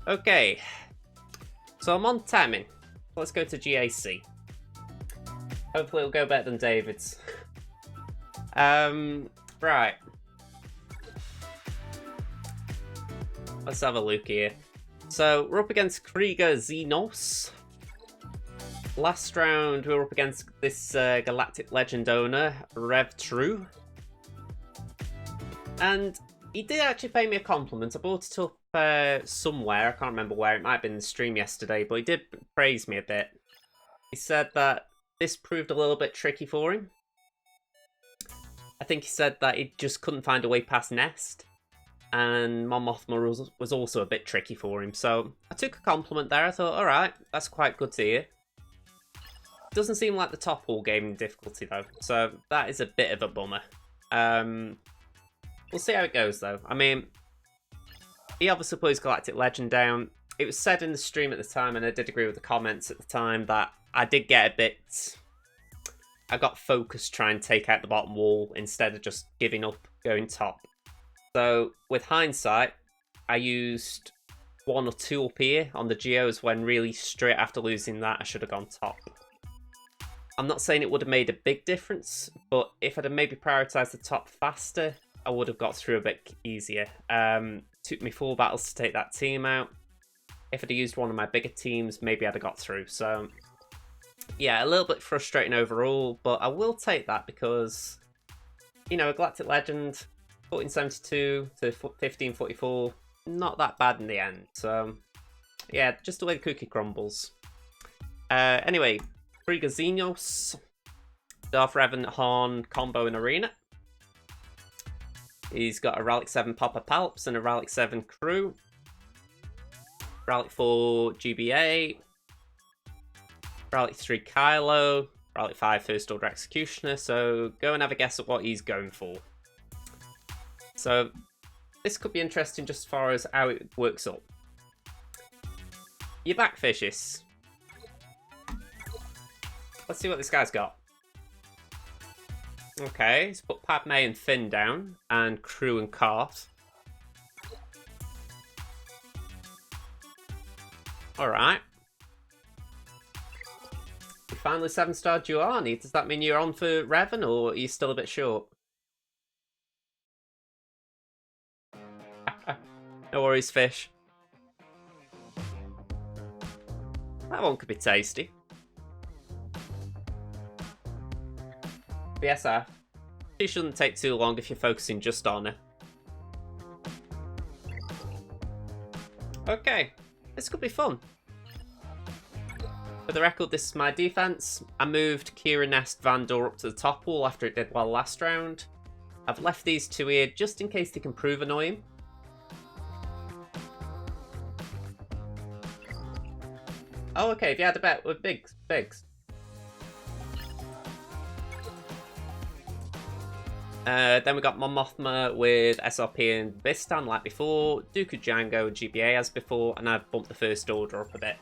Okay, so I'm on Temmin. Let's go to GAC. Hopefully it'll go better than David's. Right. Let's have a look here. So we're up against SWGOH. Last round we were up against this Galactic Legend owner, Rev True. And he did actually pay me a compliment. I brought it up somewhere, I can't remember where, it might have been in the stream yesterday, but he did praise me a bit. He said that this proved a little bit tricky for him. I think he said that he just couldn't find a way past Nest. And Mon Mothma was also a bit tricky for him. So I took a compliment there. I thought, alright, that's quite good to hear. Doesn't seem like the top all gaming difficulty though. So that is a bit of a bummer. We'll see how it goes though. I mean, he obviously plays Galactic Legend down. It was said in the stream at the time, and I did agree with the comments at the time, that I did get a bit... I got focused trying to take out the bottom wall instead of just giving up going top. So with hindsight, I used 1 or 2 up here on the Geos when really straight after losing that I should have gone top. I'm not saying it would have made a big difference, but if I'd have maybe prioritised the top faster, I would have got through a bit easier. Took me 4 battles to take that team out. If I'd have used one of my bigger teams, maybe I'd have got through. So yeah, a little bit frustrating overall, but I will take that because, you know, a Galactic Legend, 1472 to 1544, not that bad in the end. So yeah, just the way the cookie crumbles. Anyway, SWGOH, Darth Revan Horn combo in Arena. He's got a Relic 7 Papa Palps and a Relic 7 Crew. Relic 4 GBA. Relic 3 Kylo. Relic 5 First Order Executioner. So go and have a guess at what he's going for. So this could be interesting just as far as how it works up. Your back fishes. Let's see what this guy's got. Okay, he's put Padme and Finn down, and Crew and Carth. Alright. You finally 7-starred Juani. Does that mean you're on for Revan, or are you still a bit short? No worries, fish. That one could be tasty. BSF. It shouldn't take too long if you're focusing just on her. Okay, this could be fun. For the record, this is my defense. I moved Kira, Nest, Vandor up to the top wall after it did well last round. I've left these 2 here just in case they can prove annoying. Oh, okay, if you had a bet with Biggs. Then we got Mon Mothma with SRP and Bistan like before, Dooku Django and GBA as before, and I've bumped the First Order up a bit.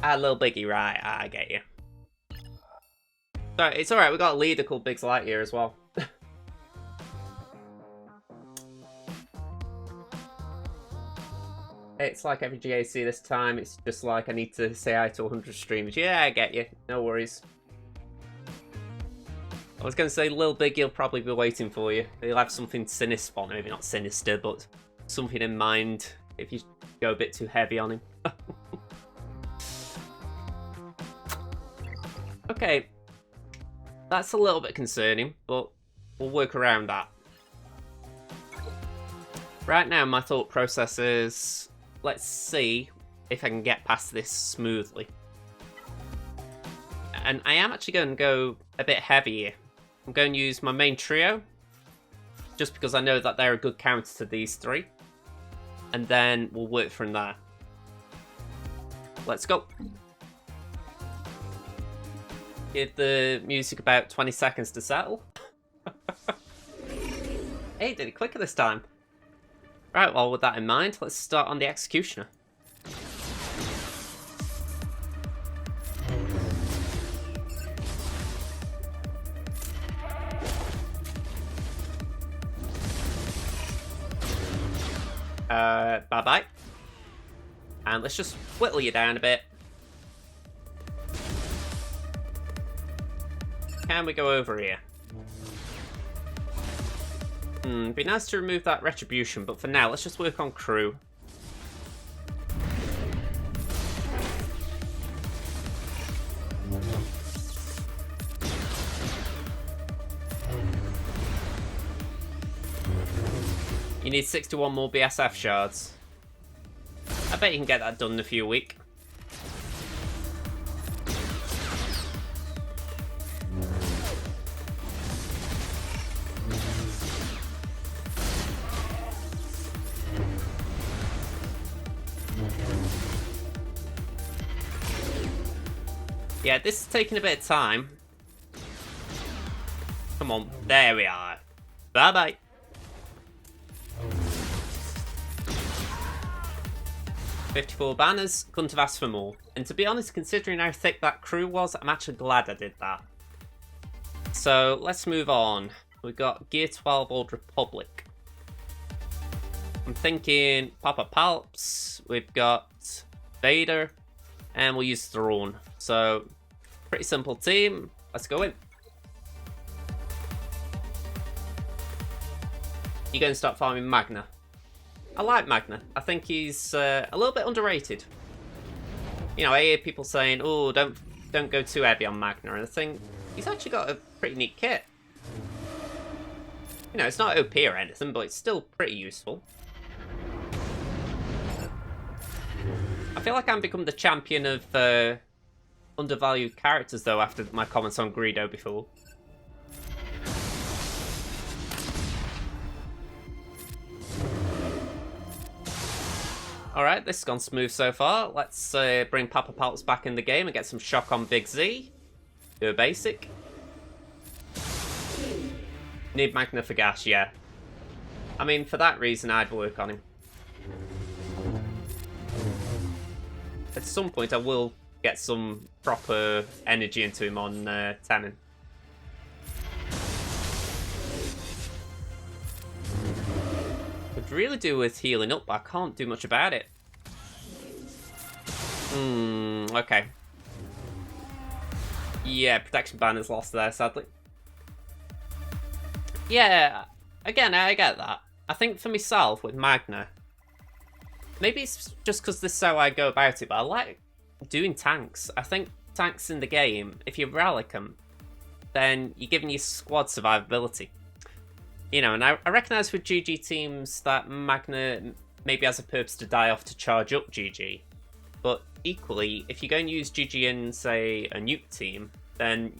Ah, little Biggie, right, I get you. So it's alright, we got a leader called Biggs Lightyear as well. It's like every GAC this time, it's just like I need to say hi to 100 streamers. Yeah, I get you, no worries. I was going to say, Lil Big, he'll probably be waiting for you. He'll have something sinister, well, maybe not sinister, but something in mind if you go a bit too heavy on him. Okay, that's a little bit concerning, but we'll work around that. Right now, my thought process is, let's see if I can get past this smoothly. And I am actually going to go a bit heavy here. I'm going to use my main trio, just because I know that they're a good counter to these 3. And then we'll work from there. Let's go. Give the music about 20 seconds to settle. Hey, did it quicker this time? Right, well, with that in mind, let's start on the Executioner. Bye-bye. And let's just whittle you down a bit. Can we go over here? Be nice to remove that retribution, but for now, let's just work on crew. You need 61 more BSF shards. I bet you can get that done in a few weeks. Yeah, this is taking a bit of time. Come on, there we are. Bye-bye. $54 banners, couldn't have asked for more. And to be honest, considering how thick that crew was, I'm actually glad I did that. So, let's move on. We've got Gear 12 Old Republic. I'm thinking Papa Palps, we've got Vader, and we'll use Throne. So, pretty simple team. Let's go in. You're going to start farming Magna. I like Magna. I think he's a little bit underrated. You know, I hear people saying, "Oh, don't go too heavy on Magna," and I think he's actually got a pretty neat kit. You know, it's not OP or anything, but it's still pretty useful. I feel like I'm become the champion of undervalued characters, though, after my comments on Greedo before. Alright, this has gone smooth so far. Let's bring Papa Palps back in the game and get some shock on Big Z. Do a basic. Need Magna for gas, yeah. I mean, for that reason, I'd work on him. At some point, I will get some proper energy into him on Temmin. Could really do with healing up, but I can't do much about it. Okay. Yeah, protection banner's lost there, sadly. Yeah, again, I get that. I think for myself, with Magna, maybe it's just because this is how I go about it, but I like doing tanks. I think tanks in the game, if you relic them, then you're giving your squad survivability. You know, and I recognise with GG teams that Magna maybe has a purpose to die off to charge up GG. But equally, if you're going to use GG in, say, a nuke team, then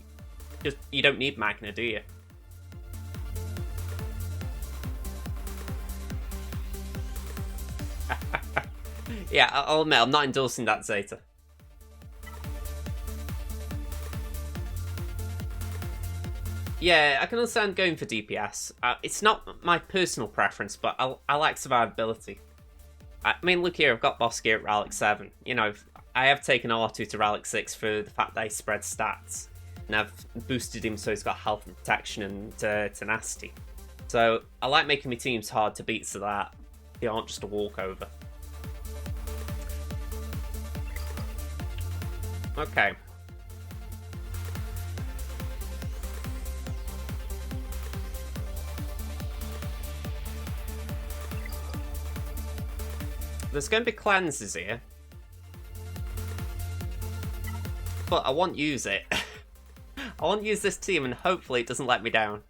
you don't need Magna, do you? Yeah, I'll admit, I'm not endorsing that Zeta. Yeah, I can understand going for DPS. It's not my personal preference, but I like survivability. I mean, look here, I've got Boss Gear at Relic 7. You know, I have taken R2 to Relic 6 for the fact that he spreads stats. And I've boosted him so he's got health and protection and tenacity. So, I like making my teams hard to beat so that they aren't just a walkover. Okay. There's going to be cleanses here. But I won't use it. I won't use this team and hopefully it doesn't let me down.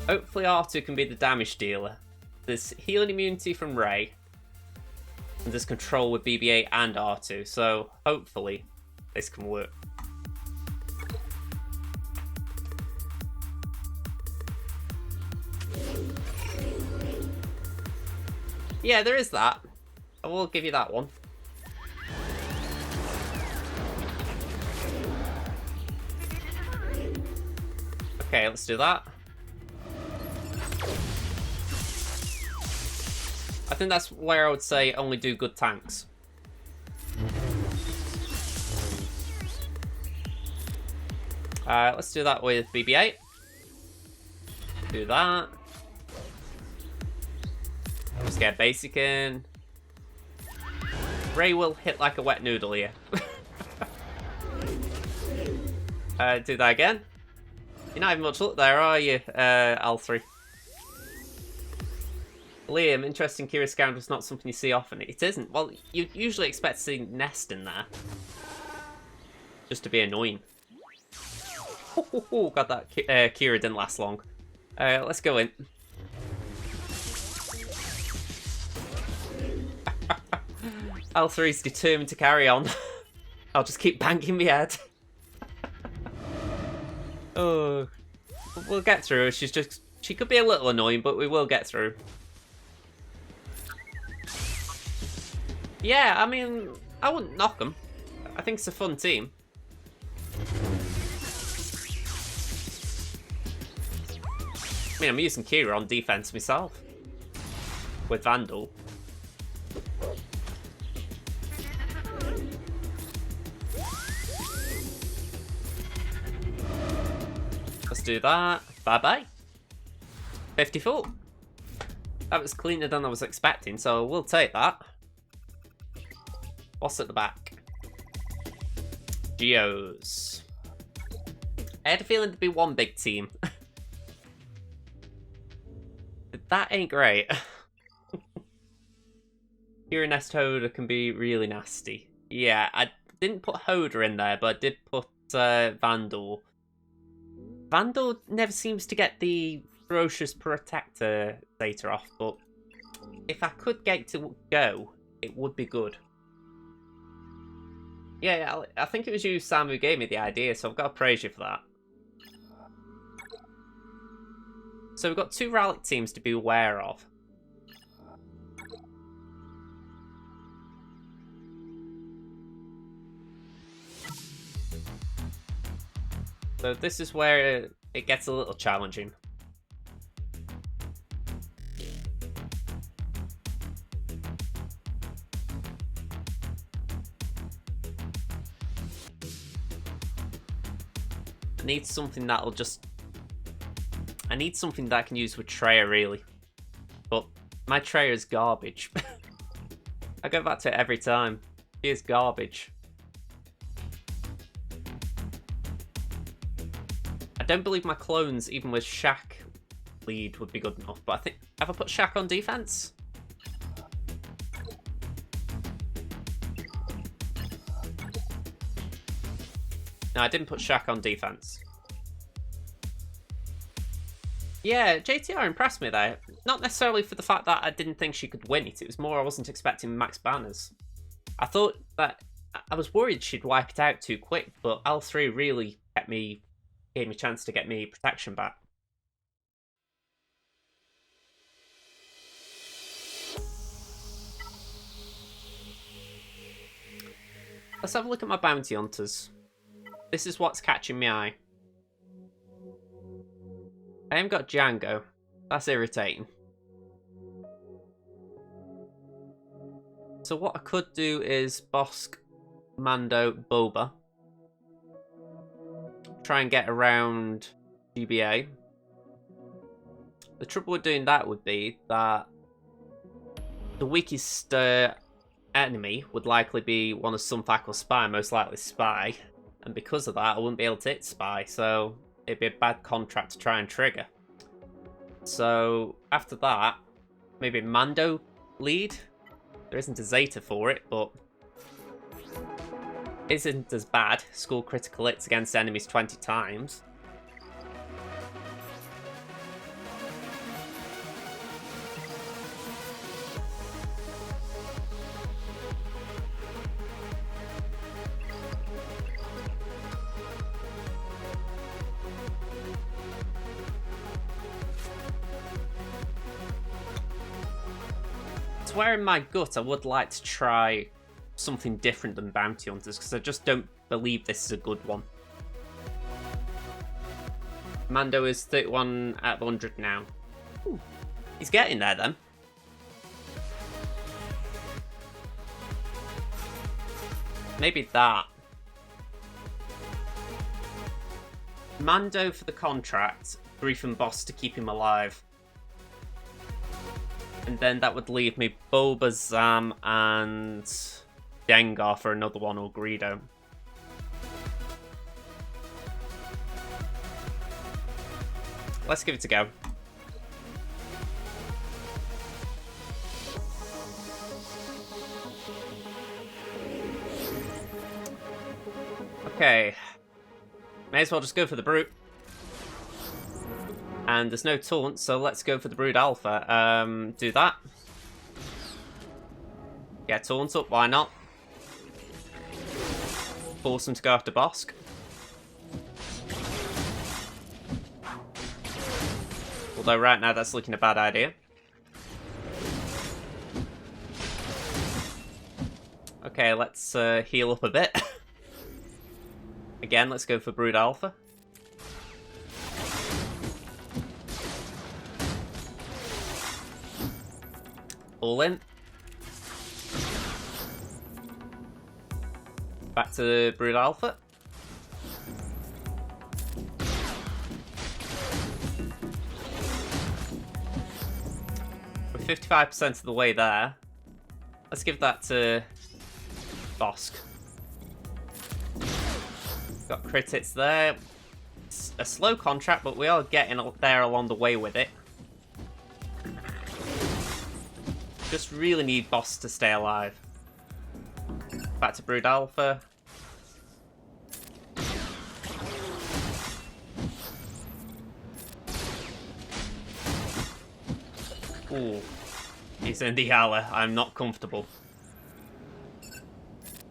Hopefully R2 can be the damage dealer. There's healing immunity from Ray. And there's control with BB-8 and R2. So hopefully this can work. Yeah, there is that. I will give you that one. Okay, let's do that. I think that's where I would say only do good tanks. Let's do that with BB-8. Do that. Let's get basic in. Ray will hit like a wet noodle here. Do that again. You're not having much luck there, are you, L3? Liam, interesting Kira Scoundrel's not something you see often. It isn't. Well, you usually expect to see Nest in there. Just to be annoying. God, that Kira didn't last long. Let's go in. L3's determined to carry on. I'll just keep banging my head. Oh, we'll get through. She could be a little annoying, but we will get through. Yeah, I mean, I wouldn't knock them. I think it's a fun team. I mean, I'm using Kira on defense myself with Vandal. Let's do that. Bye-bye. 54. That was cleaner than I was expecting, so we'll take that. Boss at the back. Geos. I had a feeling there'd be one big team. That ain't great. Kira Nest Hoda can be really nasty. Yeah, I didn't put Hoda in there, but I did put Vandal. Vandal never seems to get the Ferocious Protector data off, but if I could get to go, it would be good. Yeah, I think it was you, Sam, who gave me the idea, so I've got to praise you for that. So we've got 2 Relic teams to be aware of. So this is where it gets a little challenging. I need something that'll just... I need something that I can use with Treya, really. But my Treya is garbage. I go back to it every time. She is garbage. I don't believe my clones, even with Shaq lead, would be good enough. But I think... Have I put Shaq on defense? No, I didn't put Shaq on defense. Yeah, JTR impressed me there. Not necessarily for the fact that I didn't think she could win it. It was more I wasn't expecting max banners. I thought that... I was worried she'd wipe it out too quick, but L3 really gave me a chance to get me protection back. Let's have a look at my bounty hunters. This is what's catching my eye. I haven't got Django. That's irritating. So what I could do is Bosk, Mando, Boba. Try and get around GBA. The trouble with doing that would be that the weakest enemy would likely be one of Sunfac or Spy, most likely Spy. And because of that, I wouldn't be able to hit Spy, so it'd be a bad contract to try and trigger. So after that, maybe Mando lead. There isn't a Zeta for it, but isn't as bad. Score critical hits against enemies 20 times. Swear in my gut, I would like to try something different than Bounty Hunters, because I just don't believe this is a good one. Mando is 31 at 100 now. Ooh, he's getting there then. Maybe that. Mando for the contract, Grief and Boss to keep him alive. And then that would leave me Boba, Zam, and Dengar for another one, or Greedo. Let's give it a go. Okay. May as well just go for the Brute. And there's no taunt, so let's go for the Brood Alpha. Do that. Get taunt up, why not? Force him to go after Bosk. Although right now that's looking a bad idea. Okay, let's heal up a bit. Again, let's go for Brood Alpha. All in. Back to Brood Alpha. We're 55% of the way there. Let's give that to Bosk. Got crit hits there. It's a slow contract, but we are getting there along the way with it. Just really need Bosk to stay alive. Back to Brood Alpha. Ooh. He's in the Hala. I'm not comfortable.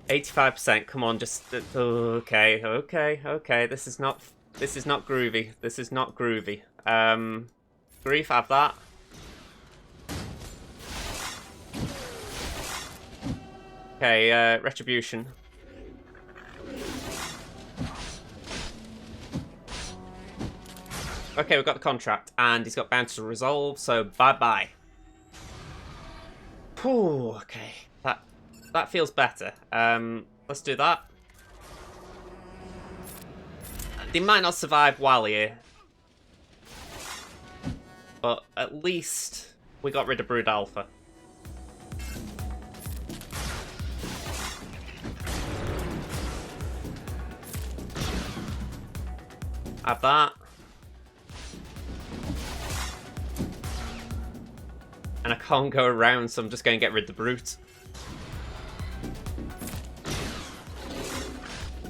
85%. Come on, just okay. This is not groovy. This is not groovy. Grief, have that. Okay, Retribution. Okay, we've got the contract, and he's got Bounty to resolve, so bye-bye. Okay. That feels better. Let's do that. They might not survive while here. But at least we got rid of Brood Alpha. Have that. And I can't go around, so I'm just going to get rid of the Brute.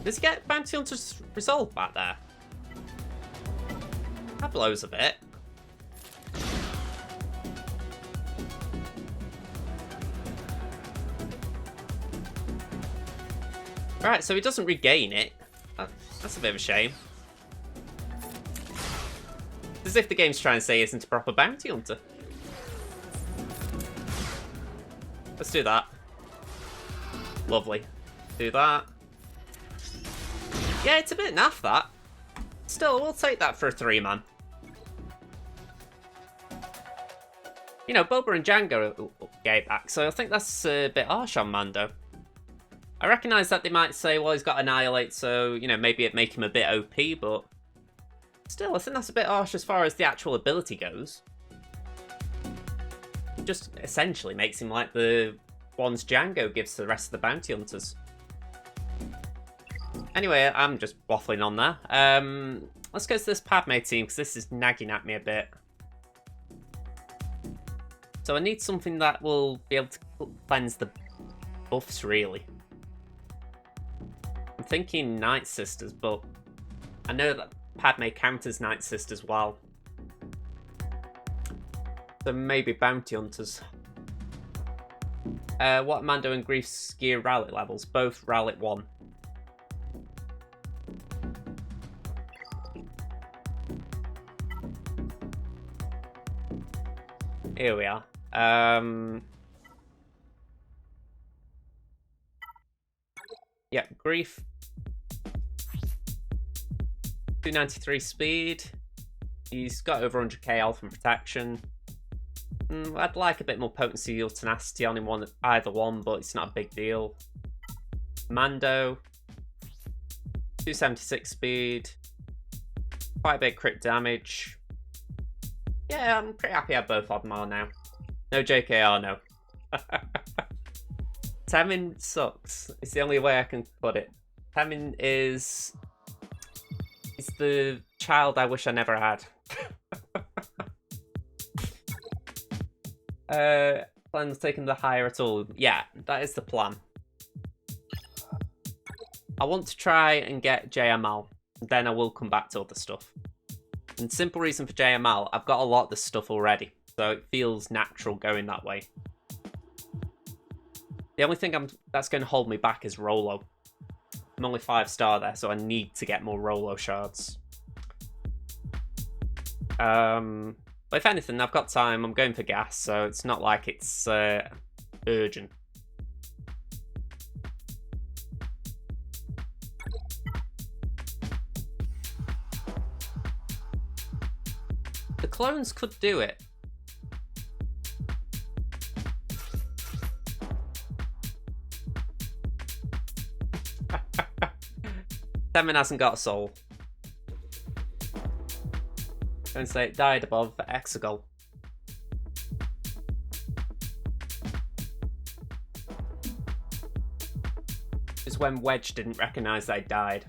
Does he get Bounty Hunter's resolve back there? That blows a bit. Right, so he doesn't regain it. That's a bit of a shame. As if the game's trying to say he isn't a proper Bounty Hunter. Let's do that. Lovely. Do that. Yeah, it's a bit naff, that. Still, we'll take that for a 3-man. You know, Boba and Django gave back, so I think that's a bit harsh on Mando. I recognise that they might say, well, he's got Annihilate, so, you know, maybe it'd make him a bit OP, but still, I think that's a bit harsh as far as the actual ability goes. Just essentially makes him like the ones Django gives to the rest of the Bounty Hunters. Anyway, I'm just waffling on there. Let's go to this Padme team, because this is nagging at me a bit. So I need something that will be able to cleanse the buffs, really. I'm thinking Night Sisters, but I know that Padme counters Night Sisters well. So maybe Bounty Hunters. What Mando and Grief's gear rally levels? Both rally 1. Here we are. Yeah, Grief. 293 speed. He's got over 100k health and protection. I'd like a bit more potency or tenacity on him, either one, but it's not a big deal. Mando. 276 speed. Quite a bit crit damage. Yeah, I'm pretty happy I have both of them on now. No JKR, no. Temmin sucks. It's the only way I can put it. Temmin is... It's the child I wish I never had. Plan on taking the higher at all? Yeah, that is the plan. I want to try and get JML. Then I will come back to other stuff. And simple reason for JML, I've got a lot of this stuff already. So it feels natural going that way. The only thing that's going to hold me back is Rolo. I'm only 5-star there, so I need to get more Rolo shards. But if anything, I've got time. I'm going for gas, so it's not like it's urgent. The clones could do it. Temmin hasn't got a soul. Don't say it died above SWGOH. It's when Wedge didn't recognise they died.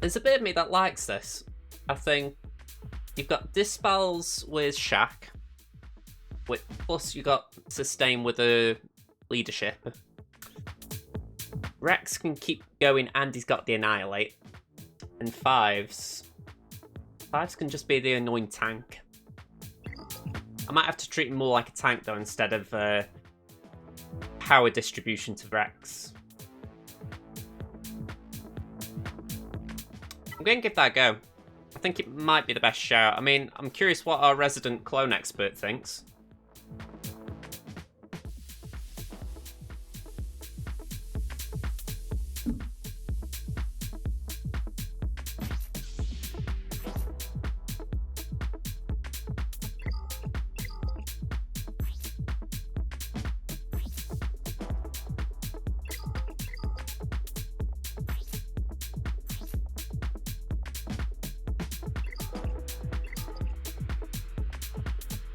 There's a bit of me that likes this. I think you've got Dispels with Shaq, plus you got Sustain with a leadership. Rex can keep going and he's got the Annihilate. And Fives can just be the annoying tank. I might have to treat him more like a tank though, instead of power distribution to Rex. I'm going to give that a go. I think it might be the best shout. I mean, I'm curious what our resident clone expert thinks.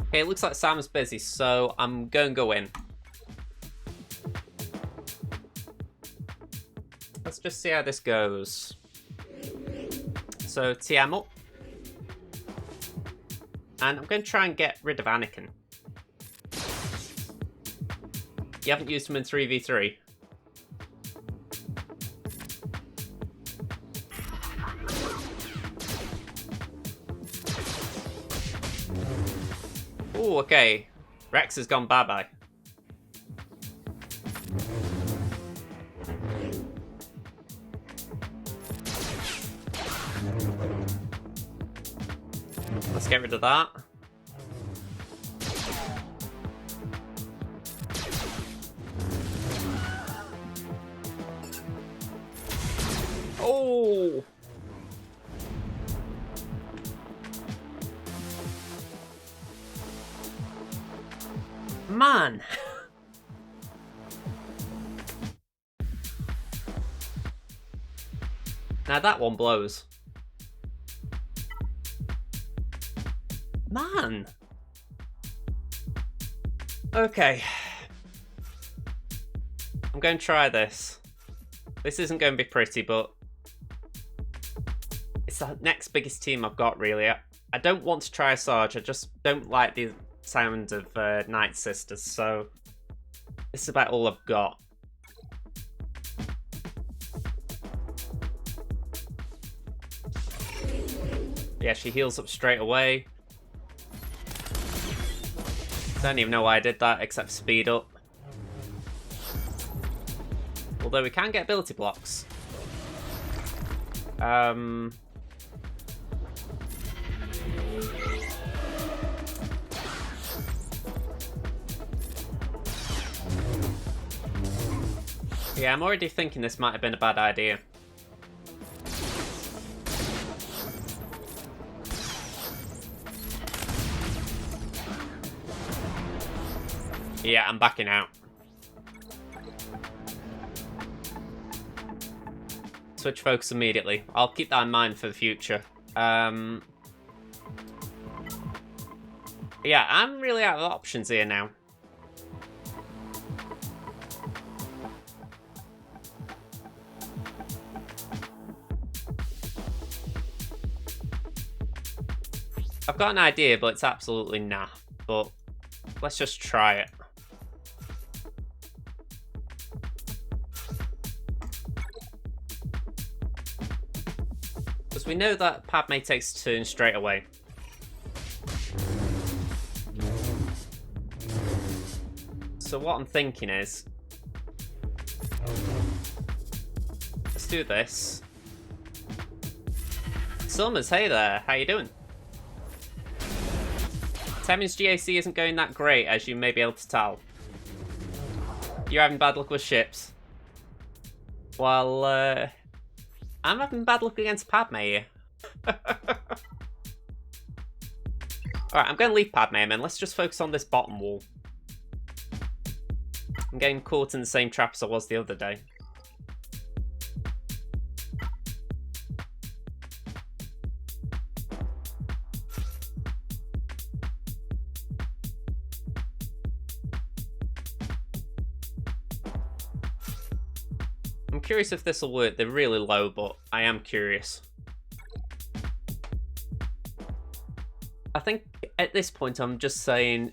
Okay, it looks like Sam's busy, so I'm going to go in. Let's just see how this goes. So, TM up. And I'm going to try and get rid of Anakin. You haven't used him in 3v3. Oh, okay. Rex has gone bye-bye. Let's get rid of that. Oh! Man! Now that one blows. Man! Okay. I'm going to try this. This isn't going to be pretty, but it's the next biggest team I've got, really. I don't want to try a Sarge, I just don't like the sound of Night Sisters, so this is about all I've got. Yeah, she heals up straight away. Don't even know why I did that, except speed up. Although we can get ability blocks. Yeah, I'm already thinking this might have been a bad idea. Yeah, I'm backing out. Switch focus immediately. I'll keep that in mind for the future. Yeah, I'm really out of options here now. I've got an idea, but it's absolutely nah. But let's just try it. Because we know that Padme takes a turn straight away. So what I'm thinking is, let's do this. Summers, hey there, how you doing? Temmin's GAC isn't going that great, as you may be able to tell. You're having bad luck with ships. Well, I'm having bad luck against Padme here. Alright, I'm going to leave Padme, man. Let's just focus on this bottom wall. I'm getting caught in the same trap as I was the other day. I'm curious if this will work. They're really low, but I am curious. I think at this point I'm just saying,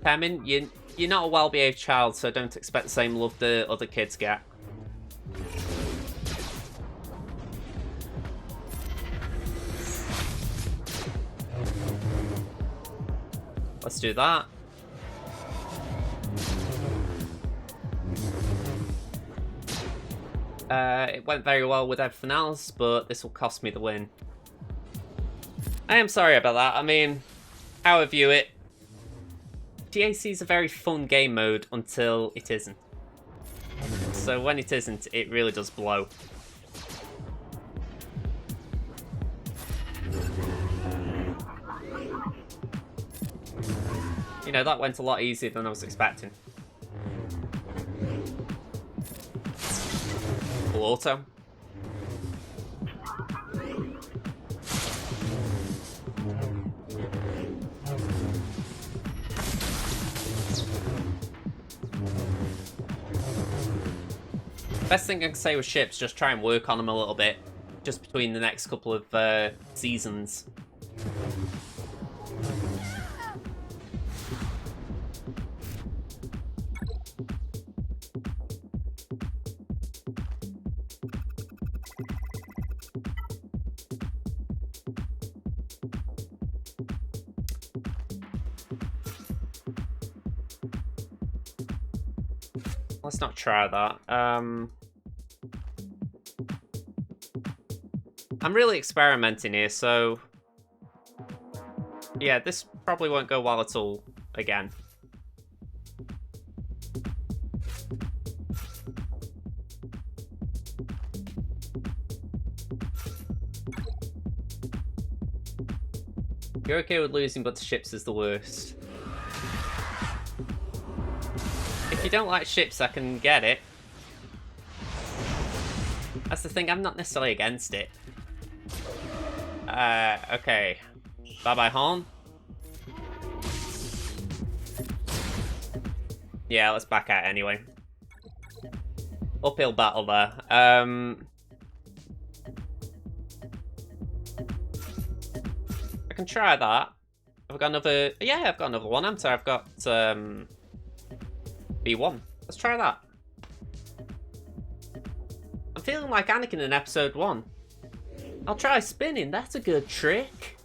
Temmin, you're not a well-behaved child, so don't expect the same love the other kids get. Let's do that. It went very well with everything else, but this will cost me the win. I am sorry about that. I mean, how I view it, GAC is a very fun game mode until it isn't. So when it isn't, it really does blow. You know, that went a lot easier than I was expecting. Full auto. Best thing I can say with ships, just try and work on them a little bit, just between the next couple of seasons. Let's not try that. I'm really experimenting here, so yeah, this probably won't go well at all again. You're okay with losing, but to ships is the worst. If you don't like ships, I can get it. That's the thing, I'm not necessarily against it. Okay. Bye-bye, Horn. Yeah, let's back out anyway. Uphill battle there. I can try that. I've got another... Yeah, I've got another one, haven't I? I've got, B1. Let's try that. I'm feeling like Anakin in episode 1. I'll try spinning, that's a good trick.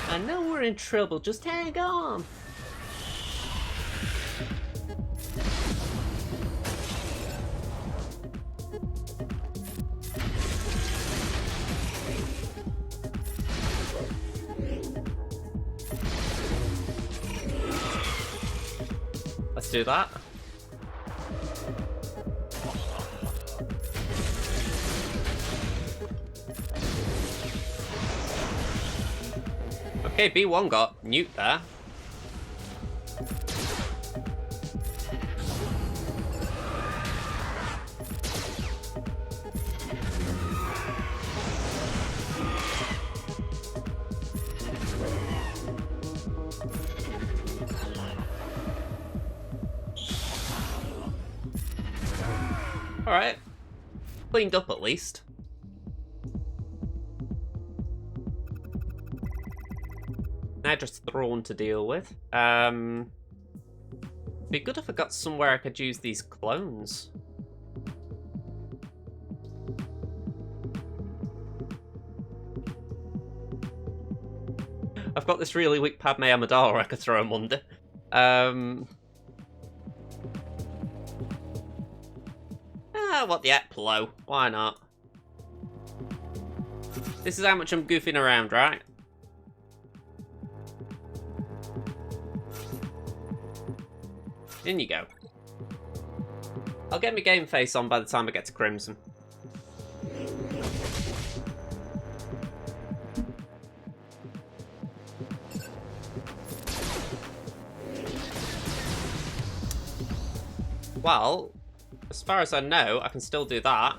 I know we're in trouble, just hang on. Let's do that. Okay, B1 got nuked there. Alright. Cleaned up at least. Now just Thrawn to deal with. Be good if I got somewhere I could use these clones. I've got this really weak Padme Amidala I could throw him under. What the heck, Plo? Why not? This is how much I'm goofing around, right? In you go. I'll get my game face on by the time I get to Crimson. Well, as far as I know, I can still do that.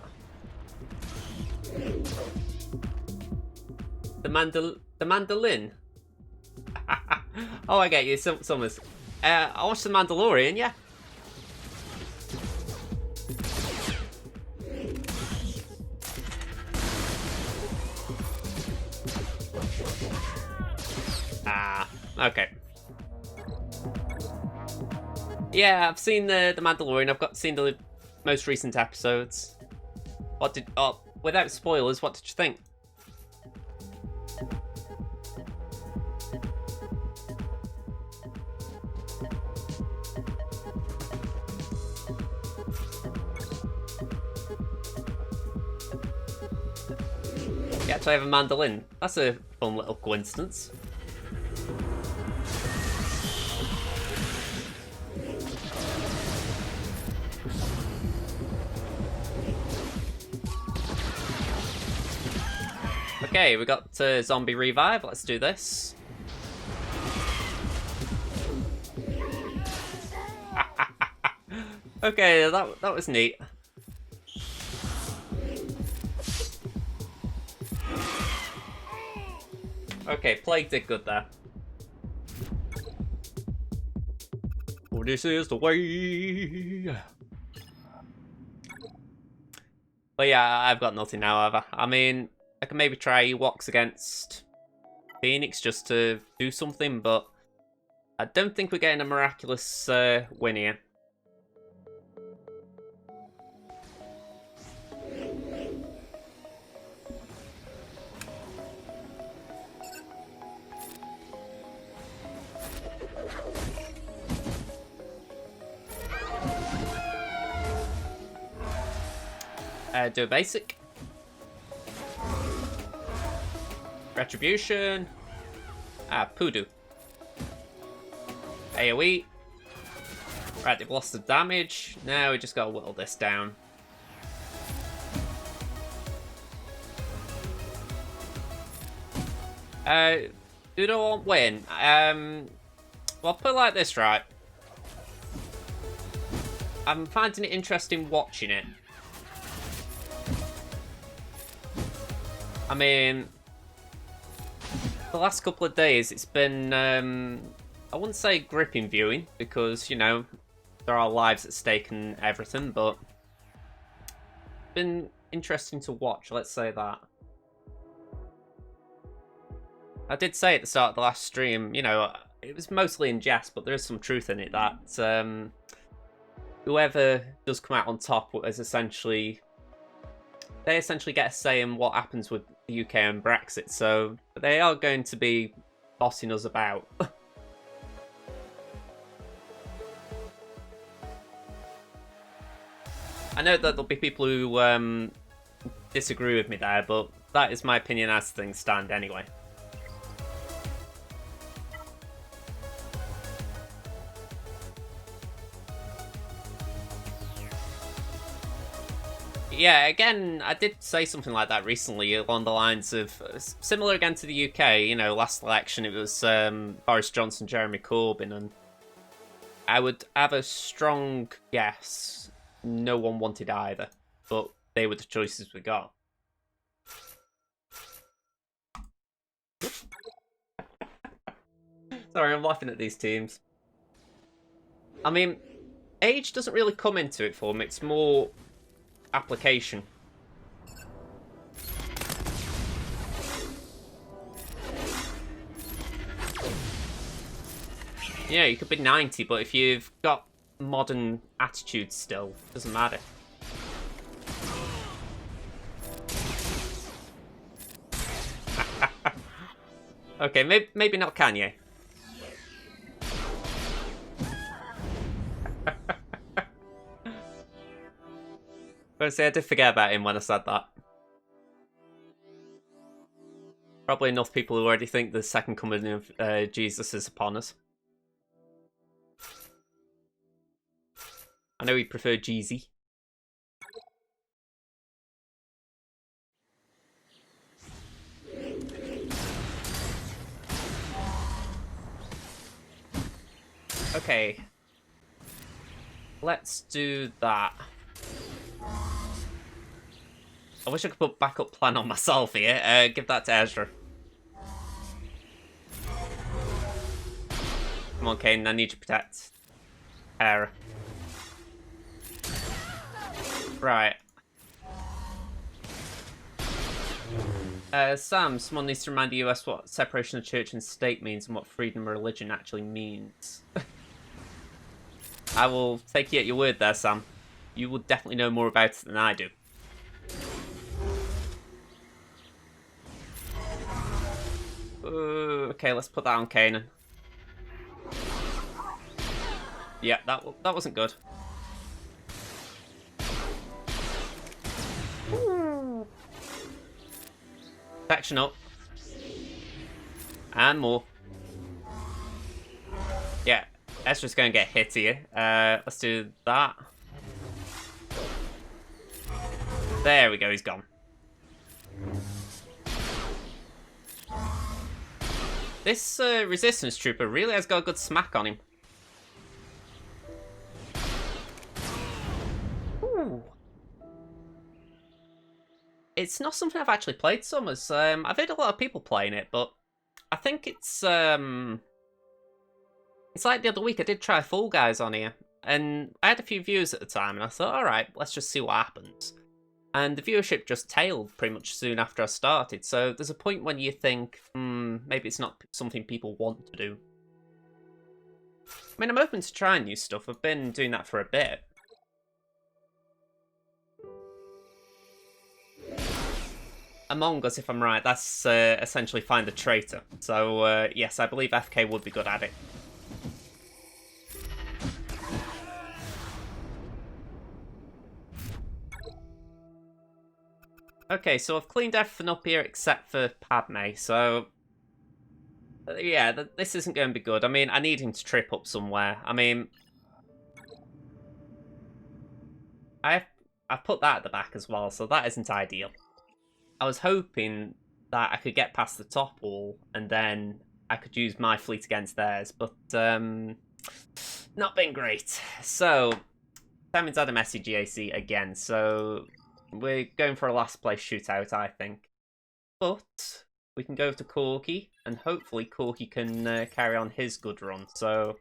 The mandolin. Oh, I get you, Summers. I watched The Mandalorian, yeah. Okay. Yeah, I've seen the Mandalorian. I've seen the most recent episodes. Without spoilers, what did you think? You actually have a mandolin. That's a fun little coincidence. Okay, we got zombie revive. Let's do this. Okay, that was neat. Okay, Plague did good there. Oh, this is the way. But yeah, I've got nothing now, have I? I mean, I can maybe try Ewoks against Phoenix just to do something, but I don't think we're getting a miraculous win here. Do a basic. Retribution. Poodoo. AoE. Right, they've lost the damage. Now we just gotta whittle this down. Do not want win. Well, put it like this, right? I'm finding it interesting watching it. I mean, the last couple of days it's been, I wouldn't say gripping viewing, because, you know, there are lives at stake and everything, but it's been interesting to watch, let's say that. I did say at the start of the last stream, you know, it was mostly in jest, but there is some truth in it, that whoever does come out on top is essentially... They essentially get a say in what happens with the UK and Brexit, so they are going to be bossing us about. I know that there'll be people who disagree with me there, but that is my opinion as things stand anyway. Yeah, again, I did say something like that recently along the lines of, similar again to the UK, you know, last election it was Boris Johnson, Jeremy Corbyn, and I would have a strong guess no one wanted either, but they were the choices we got. Sorry, I'm laughing at these teams. I mean, age doesn't really come into it for me, it's more... application. Yeah, you could be 90, but if you've got modern attitude still, doesn't matter. Okay, maybe not Kanye. But see, I did forget about him when I said that. Probably enough people who already think the second coming of Jesus is upon us. I know he preferred Jeezy. Okay. Let's do that. I wish I could put backup plan on myself here. Give that to Ezra. Come on, Kane. I need to protect Hera. Right. Sam, someone needs to remind the US what separation of church and state means and what freedom of religion actually means. I will take you at your word there, Sam. You will definitely know more about it than I do. Okay, let's put that on Kanan. Yeah, that wasn't good. Section up. And more. Yeah, Ezra's going to get hit here. Let's do that. There we go, he's gone. This resistance trooper really has got a good smack on him. Ooh. It's not something I've actually played so much. I've heard a lot of people playing it, but I think it's like the other week I did try Fall Guys on here, and I had a few views at the time, and I thought, all right, let's just see what happens. And the viewership just tailed pretty much soon after I started, so there's a point when you think, maybe it's not something people want to do. I mean, I'm open to trying new stuff. I've been doing that for a bit. Among Us, if I'm right, that's essentially find the traitor. So, yes, I believe FK would be good at it. Okay, so I've cleaned everything up here except for Padme, so... yeah, this isn't going to be good. I mean, I need him to trip up somewhere. I mean... I've put that at the back as well, so that isn't ideal. I was hoping that I could get past the top wall, and then I could use my fleet against theirs, but not been great. So, Temmin's had a messy GAC again, so we're going for a last place shootout, I think. But we can go to Korkie, and hopefully Korkie can carry on his good run. So,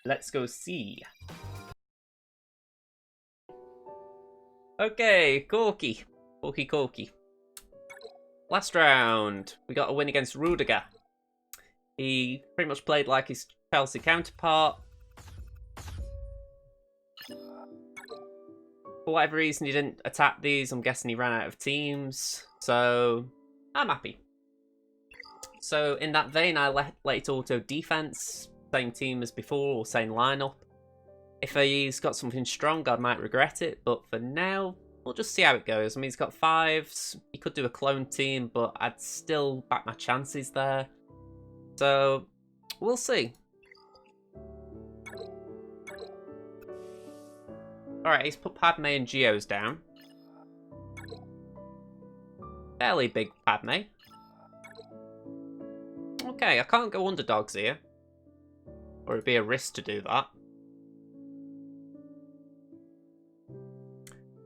let's go see. Okay, Korkie. Korkie. Last round, we got a win against Rudiger. He pretty much played like his Chelsea counterpart. For whatever reason, he didn't attack these. I'm guessing he ran out of teams. So, I'm happy. So, in that vein, I let it auto defense. Same team as before, or same lineup. If he's got something strong, I might regret it. But for now, we'll just see how it goes. I mean, he's got 5s. He could do a clone team, but I'd still back my chances there. So, we'll see. Alright, he's put Padme and Geos down. Fairly big Padme. Okay, I can't go underdogs here. Or it'd be a risk to do that.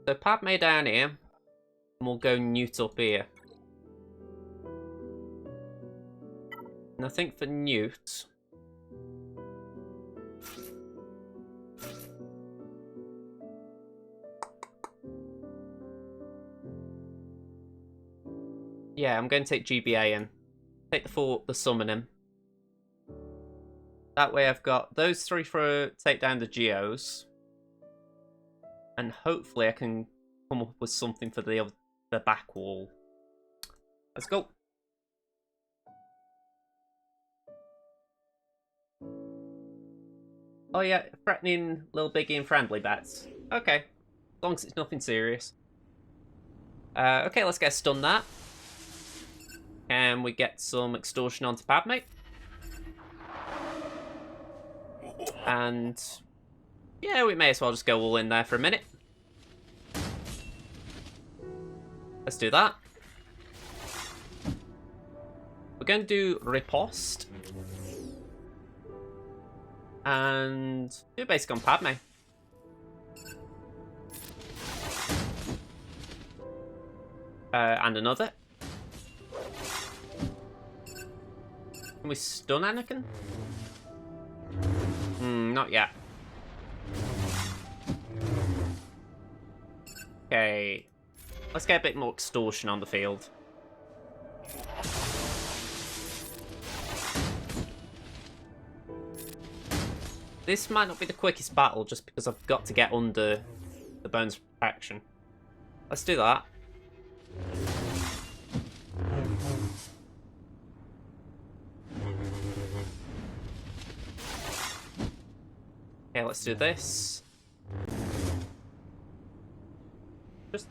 So Padme down here. And we'll go Newt up here. And I think for Newt... Yeah, I'm going to take GBA in. Take the summoning. That way I've got those 3 for take down the Geos. And hopefully I can come up with something for the back wall. Let's go. Oh yeah, threatening little biggie and friendly bets. Okay, as long as it's nothing serious. Okay, let's get stun that. Can we get some extortion onto Padme? And yeah, we may as well just go all in there for a minute. Let's do that. We're going to do riposte. And do basic on Padme. And another. Can we stun Anakin? Not yet. Okay. Let's get a bit more extortion on the field. This might not be the quickest battle just because I've got to get under the bones of protection. Let's do that. Okay, let's do this. Just...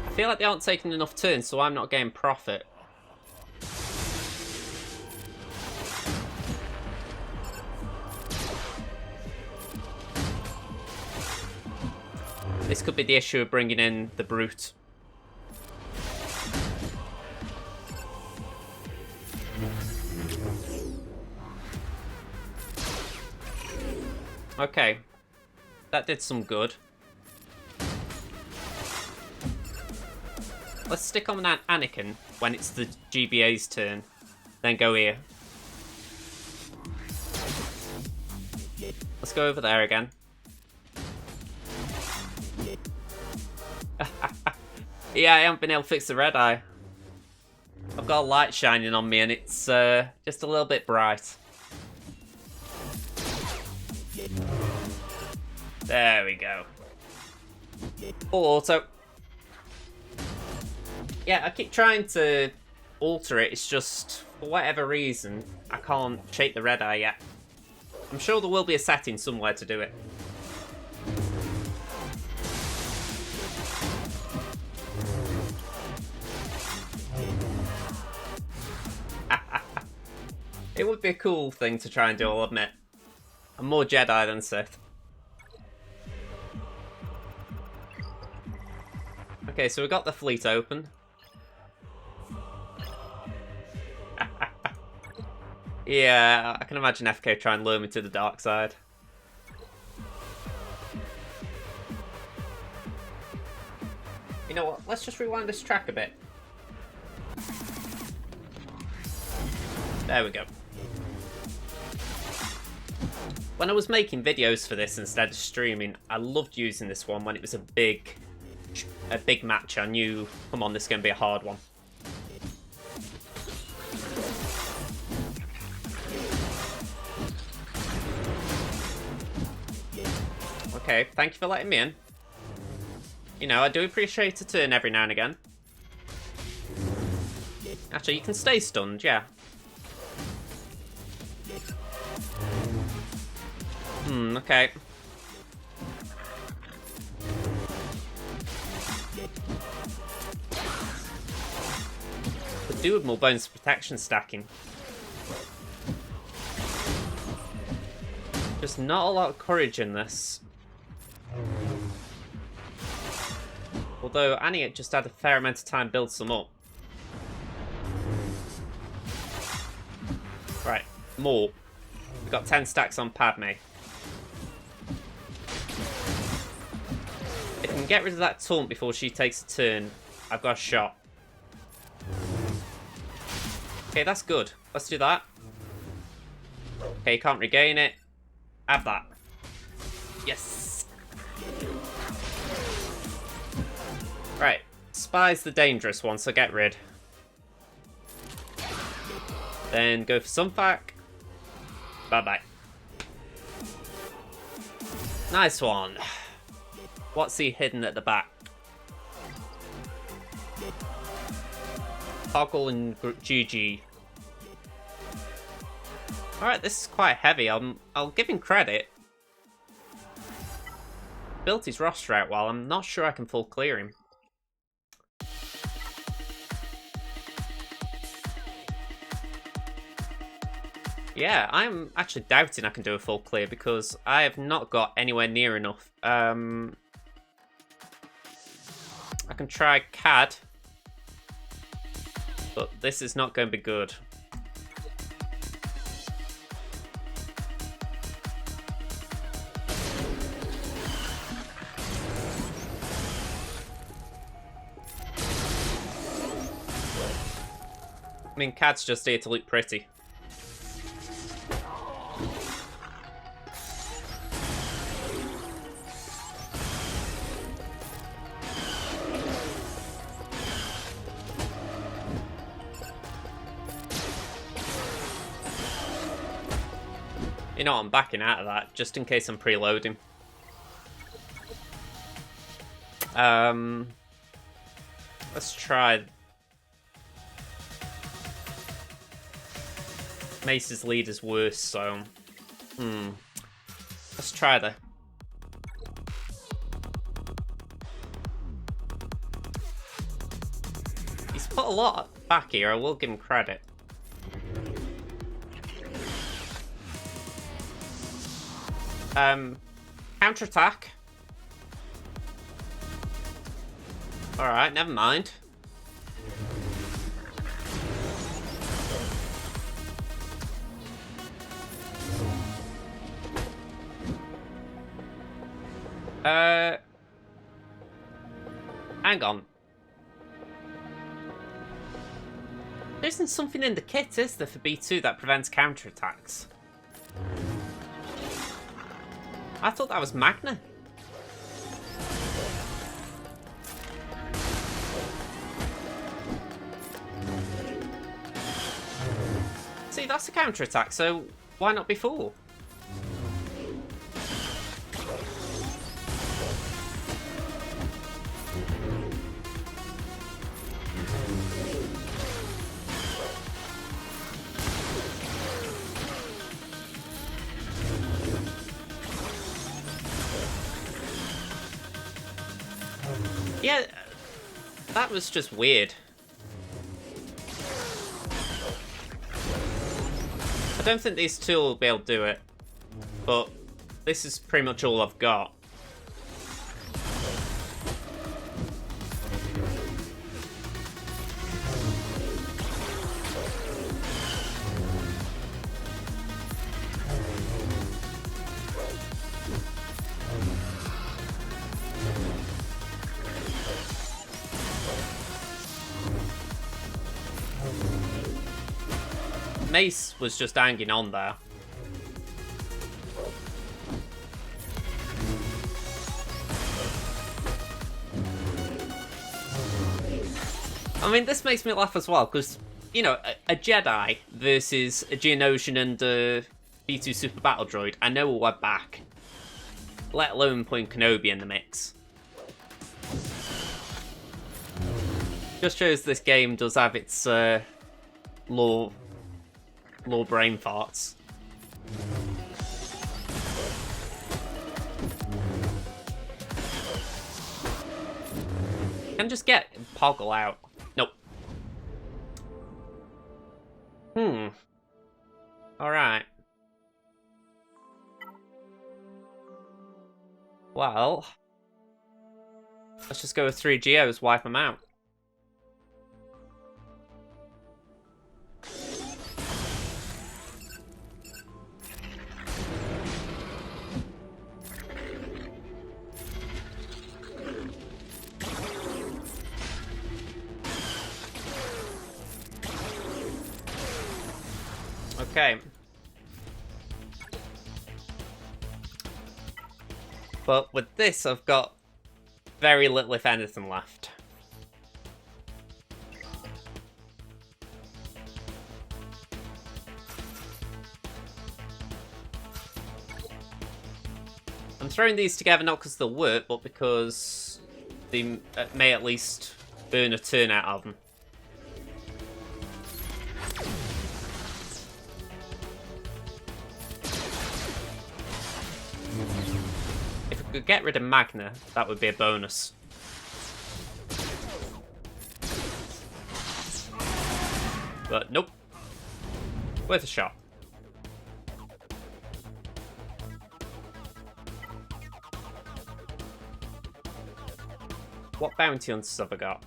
I feel like they aren't taking enough turns, so I'm not getting profit. This could be the issue of bringing in the brute. Okay, that did some good. Let's stick on Anakin when it's the GBA's turn, then go here. Let's go over there again. Yeah, I haven't been able to fix the red eye. I've got a light shining on me and it's just a little bit bright. There we go. Full auto. Yeah, I keep trying to alter it. It's just, for whatever reason, I can't shape the red eye yet. I'm sure there will be a setting somewhere to do it. It would be a cool thing to try and do, I'll admit. I'm more Jedi than Sith. Okay, so we got the fleet open. Yeah, I can imagine FK trying to lure me to the dark side. You know what? Let's just rewind this track a bit. There we go. When I was making videos for this instead of streaming, I loved using this one when it was a big match. I knew, come on, this is going to be a hard one. Okay, thank you for letting me in. You know, I do appreciate a turn every now and again. Actually, you can stay stunned, yeah. Okay. Could do with more bonus protection stacking. Just not a lot of courage in this. Although Annie just had a fair amount of time to build some up. Right, more. We've got 10 stacks on Padme. If I can get rid of that taunt before she takes a turn, I've got a shot. Okay, that's good. Let's do that. Okay, you can't regain it. Have that. Yes. Right. Spy's the dangerous one, so get rid. Then go for Sunfac. Bye-bye. Nice one. What's he hidden at the back? Toggle and GG. Alright, this is quite heavy. I'll give him credit. Built his roster out well. I'm not sure I can full clear him. Yeah, I'm actually doubting I can do a full clear because I have not got anywhere near enough. I can try CAD, but this is not going to be good. I mean, CAD's just here to look pretty. You know, I'm backing out of that, just in case I'm preloading. Let's try... Mace's lead is worse, so... Let's try the... He's put a lot back here, I will give him credit. Counterattack. Alright, never mind. Hang on. There isn't something in the kit, is there, for B2 that prevents counterattacks? I thought that was Magna. See, that's a counterattack, so why not be full? Yeah, that was just weird. I don't think these two will be able to do it, but this is pretty much all I've got. Mace was just hanging on there. I mean, this makes me laugh as well, because, you know, a Jedi versus a Geonosian and a B2 Super Battle Droid, I know we're back. Let alone putting Kenobi in the mix. Just shows this game does have its lore brain farts. Can just get Poggle out. Nope. Alright. Well, let's just go with 3 Geos, wipe them out. Okay. But with this, I've got very little, if anything, left. I'm throwing these together not because they'll work, but because they may at least burn a turn out of them. If we could get rid of Magna, that would be a bonus. But nope. Worth a shot. What bounty hunters have I got?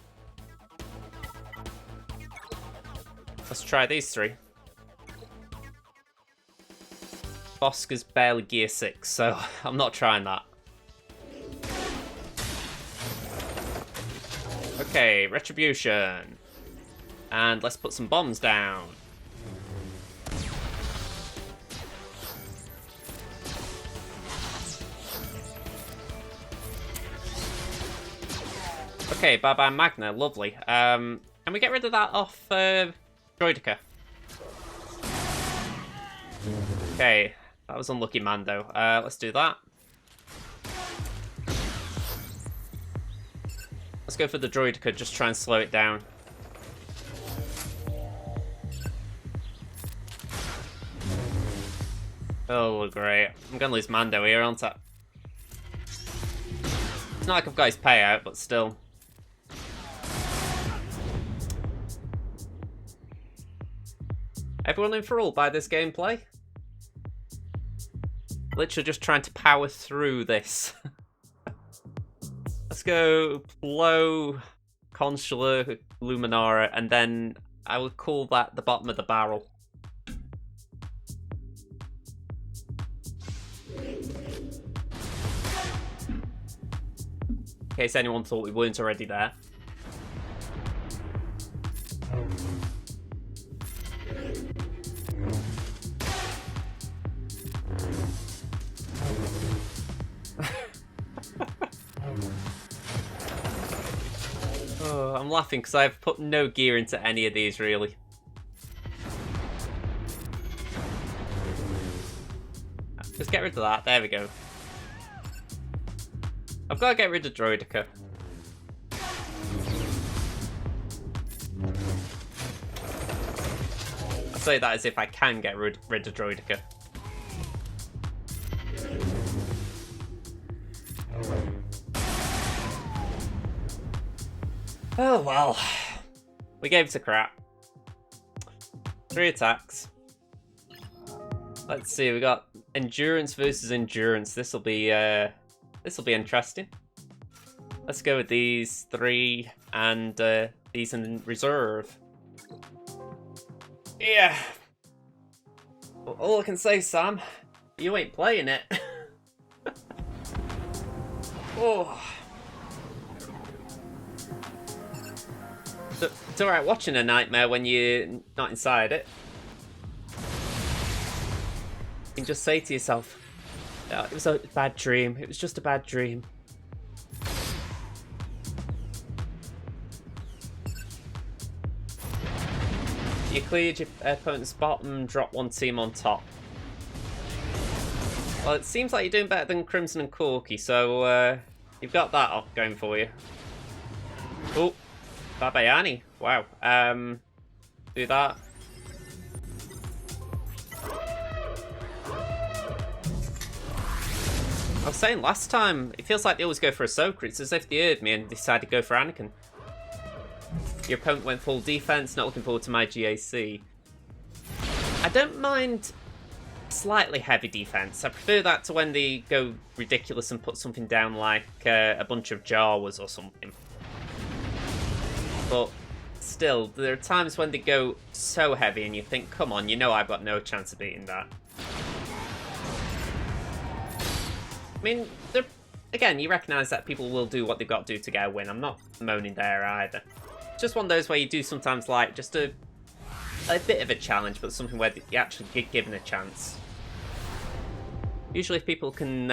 Let's try these three. Bosca's barely gear 6, so I'm not trying that. Okay, Retribution. And let's put some bombs down. Okay, bye-bye Magna, lovely. Can we get rid of that off Droidica? Okay, that was unlucky Mando. Let's do that. Let's go for the Droidica, just try and slow it down. Oh, great. I'm gonna lose Mando here, aren't I? It's not like I've got his payout, but still. Everyone enthralled by this gameplay? Literally just trying to power through this. Let's go Plo, Consular, Luminara, and then I would call that the bottom of the barrel. In case anyone thought we weren't already there. Oh, I'm laughing because I've put no gear into any of these, really. Just get rid of that. There we go. I've got to get rid of Droidica. I say that as if I can get rid of Droidica. Oh well. We gave it a crap. 3 attacks. Let's see, we got endurance versus endurance. This'll be interesting. Let's go with these 3 and these in reserve. Yeah. Well, all I can say, Sam, you ain't playing it. Oh. It's alright watching a nightmare when you're not inside it. You can just say to yourself, oh, it was a bad dream. It was just a bad dream. You cleared your opponent's bottom, drop 1 team on top. Well, it seems like you're doing better than Crimson and Korkie, so you've got that up going for you. Oh, bye-bye Annie. Wow. Do that. I was saying last time, it feels like they always go for Ahsoka. It's as if they heard me and decided to go for Anakin. Your opponent went full defense, not looking forward to my GAC. I don't mind slightly heavy defense. I prefer that to when they go ridiculous and put something down like a bunch of Jawas or something. But still, there are times when they go so heavy and you think, come on, you know I've got no chance of beating that. I mean, again, you recognise that people will do what they've got to do to get a win. I'm not moaning there either. It's just one of those where you do sometimes like just a bit of a challenge, but something where you actually get given a chance. Usually if people can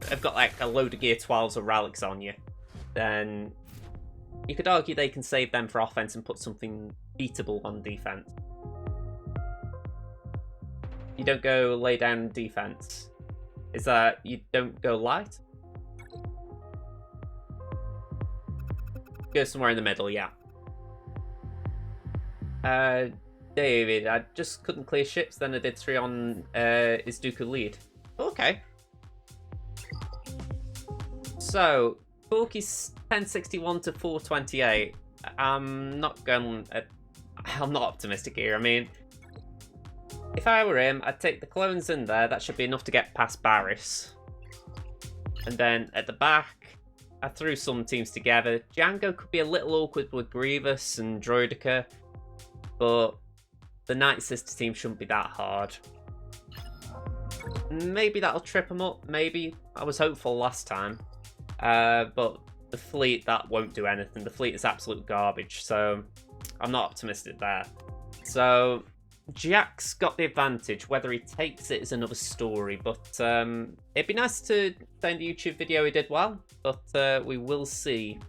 have got like a load of Gear 12s or relics on you, then you could argue they can save them for offense and put something beatable on defense. You don't go lay down defense. Is that you don't go light? Go somewhere in the middle, yeah. David, I just couldn't clear ships, then I did 3 on SWGOH lead. Okay. So, Korkie's 1061 to 428. I'm not optimistic here. I mean, if I were him, I'd take the clones in there. That should be enough to get past Barris. And then at the back, I threw some teams together. Django could be a little awkward with Grievous and Droidica, but the Night Sister team shouldn't be that hard. Maybe that'll trip them up. Maybe. I was hopeful last time. But the fleet, that won't do anything. The fleet is absolute garbage, so I'm not optimistic there. So Jack's got the advantage. Whether he takes it is another story, but it'd be nice to say in the YouTube video he did well, but we will see.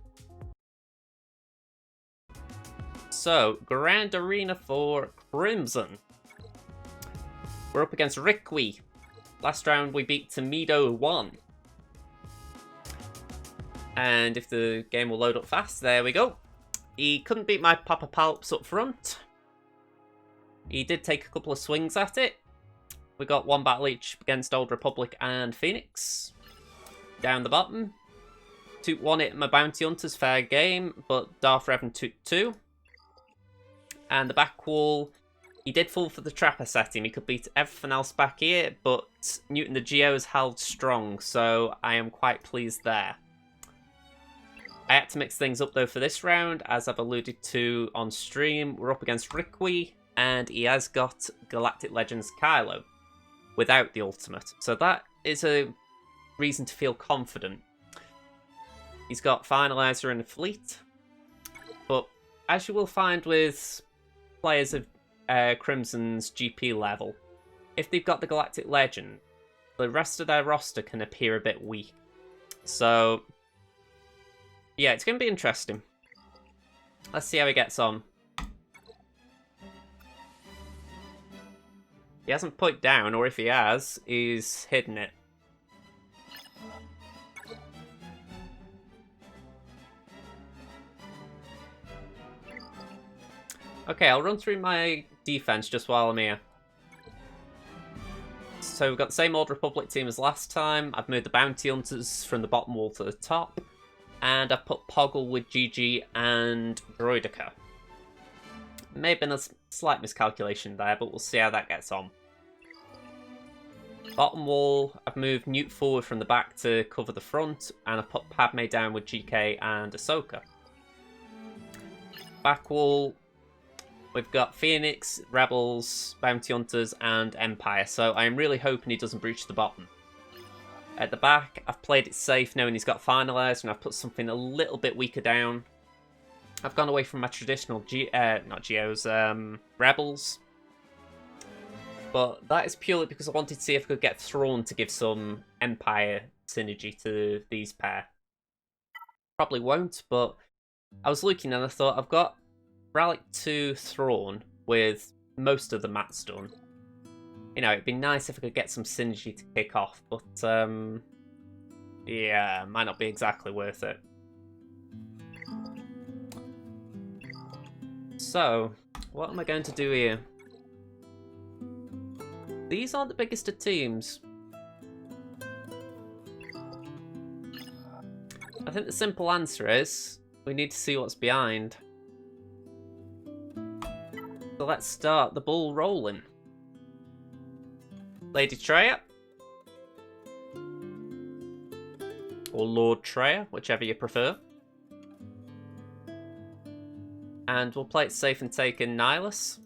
So, Grand Arena for Crimson. We're up against Riqui. Last round we beat Tomedo 1. And if the game will load up fast, there we go. He couldn't beat my Papa Palps up front. He did take a couple of swings at it. We got 1 battle each against Old Republic and Phoenix. Down the bottom. Took 1 hit my Bounty Hunters, fair game, but Darth Revan took 2. And the back wall, he did fall for the Trapper setting. He could beat everything else back here, but Newton the Geos held strong, so I am quite pleased there. I had to mix things up though for this round, as I've alluded to on stream. We're up against Riqui, and he has got Galactic Legends Kylo without the ultimate. So that is a reason to feel confident. He's got Finalizer in the fleet, but as you will find with players of Crimson's GP level, if they've got the Galactic Legend, the rest of their roster can appear a bit weak. So yeah, it's going to be interesting. Let's see how he gets on. He hasn't put it down, or if he has, he's hidden it. Okay, I'll run through my defense just while I'm here. So we've got the same Old Republic team as last time. I've moved the Bounty Hunters from the bottom wall to the top. And I've put Poggle with GG and Droidica. May have been a slight miscalculation there, but we'll see how that gets on. Bottom wall, I've moved Newt forward from the back to cover the front, and I've put Padme down with GK and Ahsoka. Back wall, we've got Phoenix, Rebels, Bounty Hunters, and Empire, so I'm really hoping he doesn't breach the bottom. At the back, I've played it safe knowing he's got Finalizer, and I've put something a little bit weaker down. I've gone away from my traditional Rebels. But that is purely because I wanted to see if I could get Thrawn to give some Empire synergy to these pair. Probably won't, but I was looking and I thought, I've got Relic 2 Thrawn with most of the mats done. You know, it'd be nice if I could get some synergy to kick off, but yeah, might not be exactly worth it. So, what am I going to do here? These aren't the biggest of teams. I think the simple answer is, we need to see what's behind. So let's start the ball rolling. Lady Treya. Or Lord Treya, whichever you prefer. And we'll play it safe and take in Nihilus.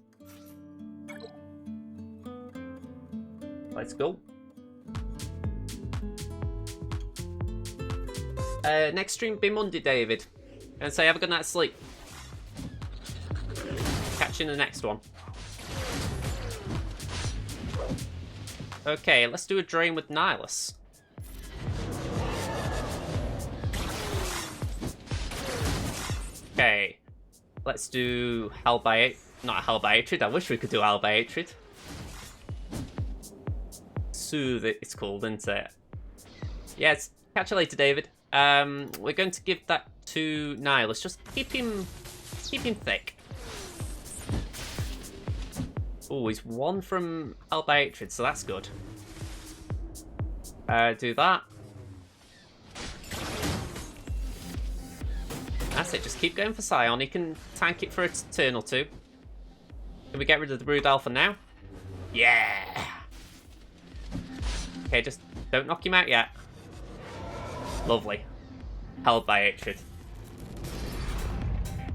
Let's go. Next stream will be Monday, David. And say have a good night's sleep. Catch you in the next one. Okay, let's do a drain with Nihilus. Okay. Let's do Hell by... Not Hell by Hatred. I wish we could do Hell by Hatred. Soothe it's called, isn't it? Yes. Catch you later, David. We're going to give that to Nihilus. Just keep him thick. Oh, he's one from Hell by Hatred, so that's good. Do that. That's it, just keep going for Scion. He can tank it for a turn or two. Can we get rid of the Brood Alpha now? Yeah! Okay, just don't knock him out yet. Lovely. Held by Hatred.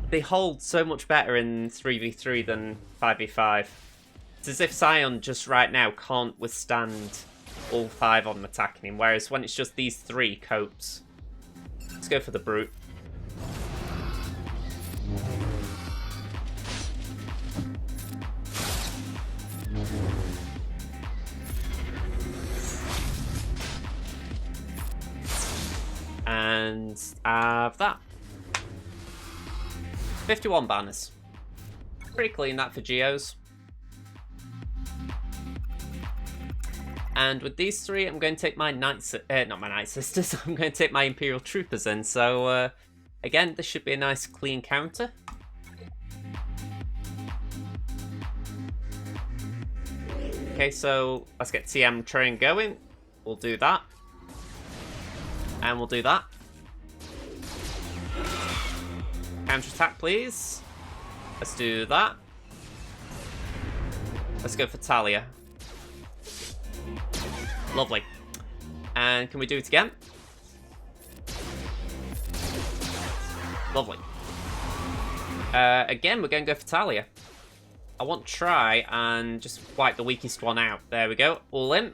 They hold so much better in 3v3 than 5v5. It's as if Scion just right now can't withstand all 5 of them attacking him, whereas when it's just these 3, copes. Let's go for the Brute. And have that. 51 banners. Pretty clean that for Geos. And with these 3, I'm going to take my not my Night Sisters, I'm going to take my Imperial Troopers in. So, again, this should be a nice clean counter. Okay, so let's get TM train going. We'll do that. And we'll do that. Counter-attack, please. Let's do that. Let's go for Talia. Lovely. And can we do it again? Lovely. Again, we're going to go for Talia. I want to try and just wipe the weakest one out. There we go. All in.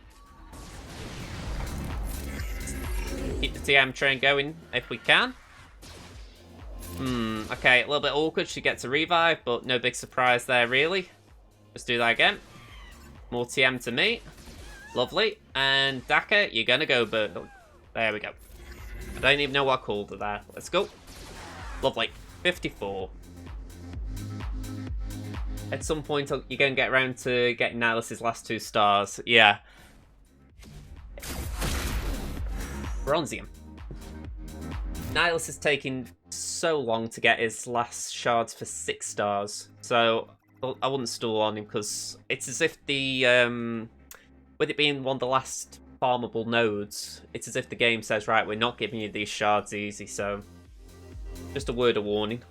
Keep the TM train going if we can. Okay, a little bit awkward. She gets a revive, but no big surprise there, really. Let's do that again. More TM to me. Lovely. And Daka, you're going to go, but there we go. I don't even know what I called her there. Let's go. Lovely. 54. At some point, you're going to get around to getting Nihilus's last 2 stars. Yeah. Bronzium. Nihilus is taking so long to get his last shards for 6 stars. So, I wouldn't stall on him because it's as if the... with it being one of the last farmable nodes, it's as if the game says, right, we're not giving you these shards easy, so... Just a word of warning.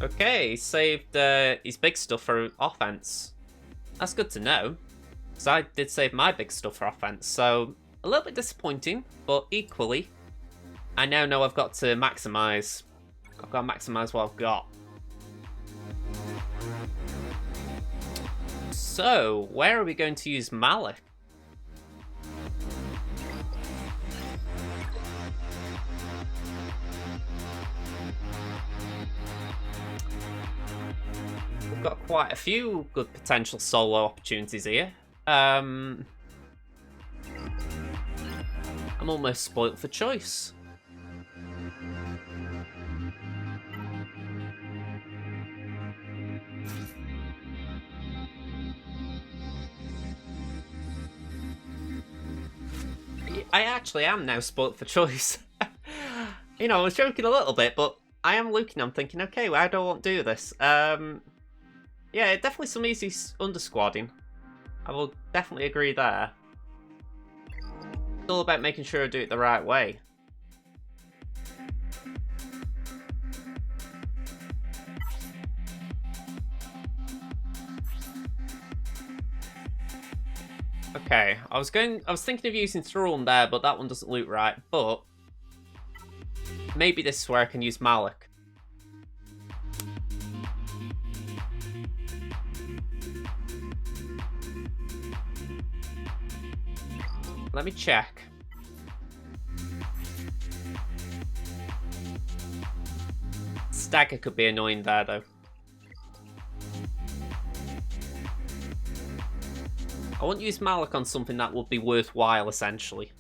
Okay, he saved his big stuff for offense. That's good to know. Because I did save my big stuff for offense, so a little bit disappointing, but equally, I now know I've got to maximise. I've got to maximise what I've got. So, where are we going to use Malik? We've got quite a few good potential solo opportunities here. I'm almost spoilt for choice. I actually am now spoilt for choice. You know, I was joking a little bit, but I am looking, I'm thinking, okay, well, how do I want to do this? Yeah, definitely some easy under-squadding. I will definitely agree there. It's all about making sure I do it the right way. Okay, I was thinking of using Thrawn there, but that one doesn't look right. But maybe this is where I can use Malik. Let me check. Stagger could be annoying there, though. I want to use Malik on something that would be worthwhile, essentially.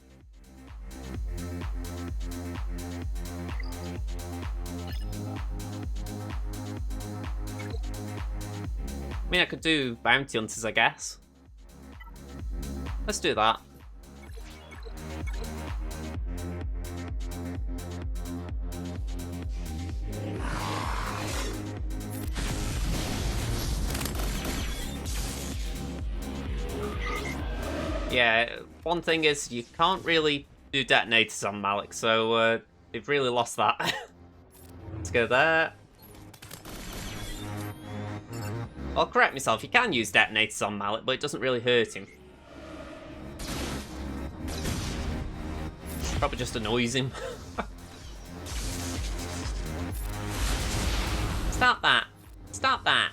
I mean, I could do bounty hunters, I guess. Let's do that. Yeah, one thing is you can't really do detonators on Malik, so they've really lost that. Let's go there. I'll correct myself, you can use detonators on Malik, but it doesn't really hurt him. Probably just annoys him. Stop that. Stop that.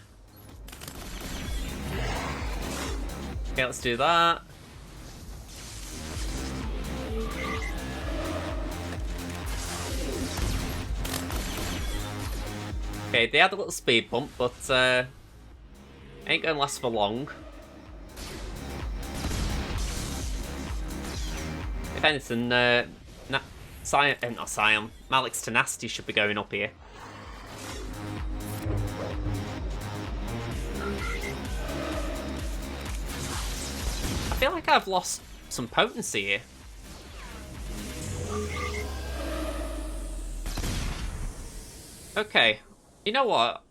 Okay, let's do that. Okay, they had a little speed bump, but ain't gonna last for long. If anything, not Sion, Malik's tenacity should be going up here. I feel like I've lost some potency here. Okay, you know what?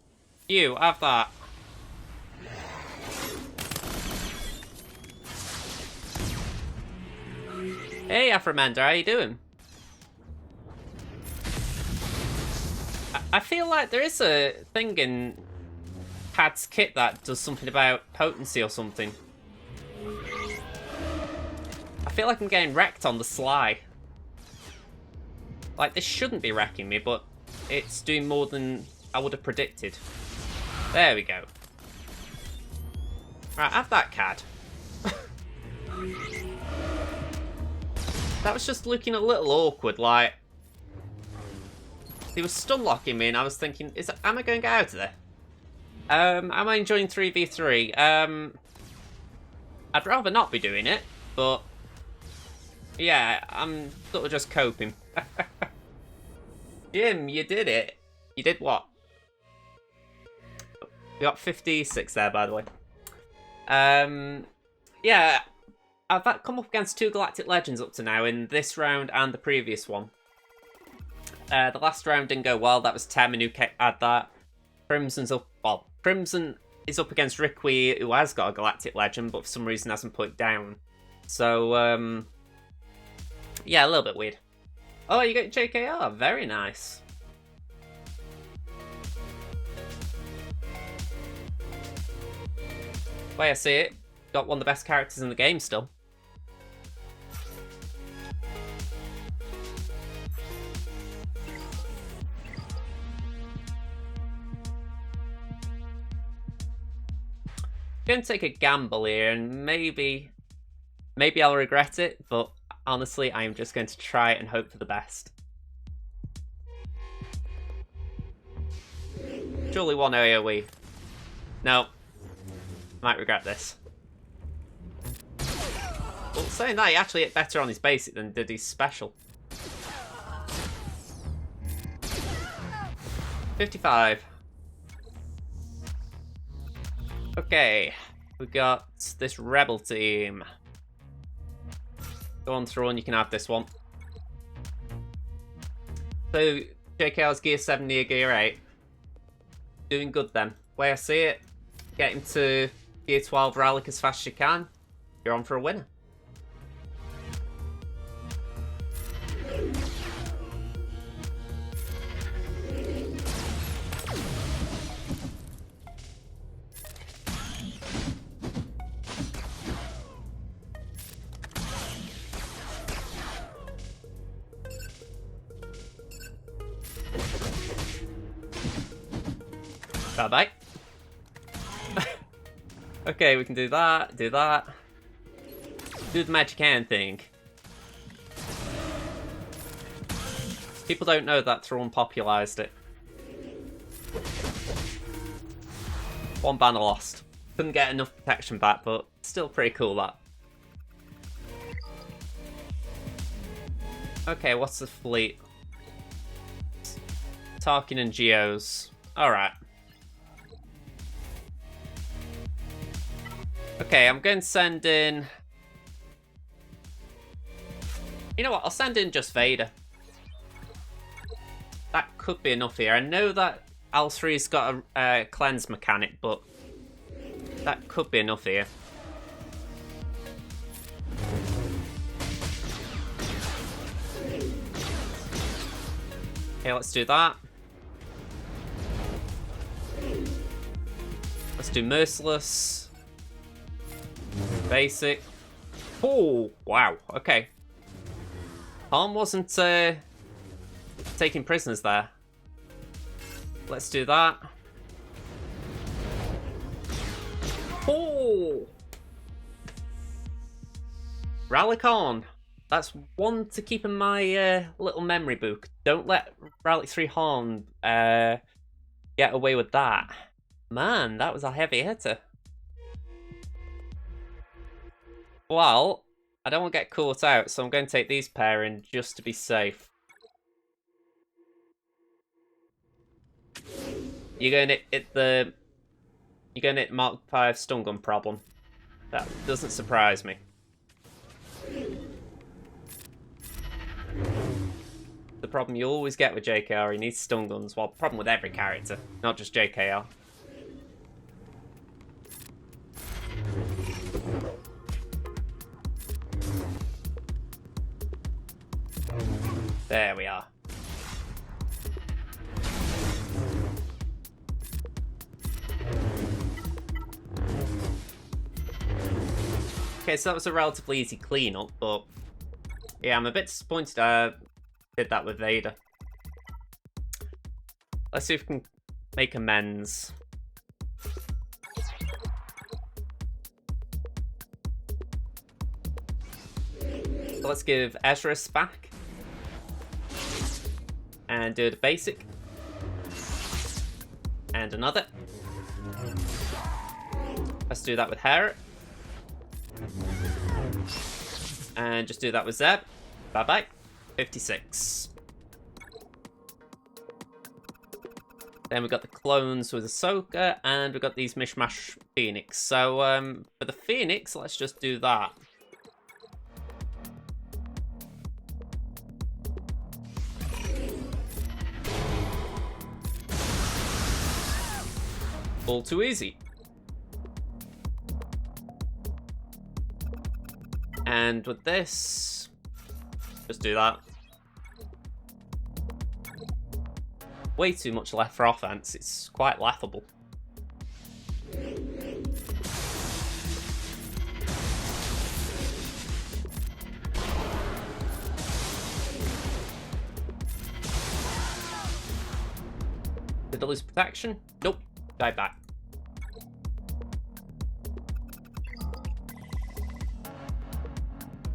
You, have that. Hey, Afromender, how you doing? I feel like there is a thing in Cad's kit that does something about potency or something. I feel like I'm getting wrecked on the sly. Like, this shouldn't be wrecking me, but it's doing more than I would have predicted. There we go. Right, have that, Cad. That was just looking a little awkward, like... He was stun locking me and I was thinking, am I going to get out of there? Am I enjoying 3v3? I'd rather not be doing it, but... Yeah, I'm sort of just coping. Jim, you did it. You did what? We got 56 there, by the way. Yeah, I've come up against 2 Galactic Legends up to now, in this round and the previous one. The last round didn't go well, that was Temmin who had that. Crimson's up, well, Crimson is up against Riqui, who has got a Galactic Legend, but for some reason hasn't put it down. So, yeah, a little bit weird. Oh, you got JKR, very nice. Way I see it, got one of the best characters in the game still. I'm going to take a gamble here, and maybe I'll regret it, but honestly, I am just going to try and hope for the best. Surely one AoE. No. Might regret this. Well, saying that, he actually hit better on his basic than did his special. 55. Okay, we got this rebel team. Go on, Thrawn, you can have this one. So, JKR's Gear 7 near Gear 8. Doing good then. Way I see it, get him to Gear 12 Relic as fast as you can. You're on for a winner. Bye-bye. Okay, we can do that, do that. Do the magic hand thing. People don't know that Thrawn popularised it. One banner lost. Couldn't get enough protection back, but still pretty cool that. Okay, what's the fleet? Tarkin and Geos. Alright. Okay, I'm going to send in... You know what? I'll send in just Vader. That could be enough here. I know that Al3's got a cleanse mechanic, but that could be enough here. Okay, let's do that. Let's do Merciless. Basic. Oh, wow. Okay. Harm wasn't taking prisoners there. Let's do that. Oh! Relic on. That's one to keep in my little memory book. Don't let Relic 3 Harm get away with that. Man, that was a heavy hitter. Well, I don't want to get caught out, so I'm going to take these pair in just to be safe. You're going to hit Mark 5 stun gun problem. That doesn't surprise me. The problem you always get with JKR, he needs stun guns. Well, problem with every character, not just JKR. There we are. Okay, so that was a relatively easy cleanup, but yeah, I'm a bit disappointed I did that with Vader. Let's see if we can make amends. So let's give Ezra back. And do the basic. And another. Let's do that with Hera. And just do that with Zeb. Bye-bye. 56. Then we've got the clones with Ahsoka, and we've got these Mishmash Phoenix. So, for the Phoenix, let's just do that. All too easy. And with this, just do that. Way too much left for offense. It's quite laughable. Did I lose protection? Nope. Died back.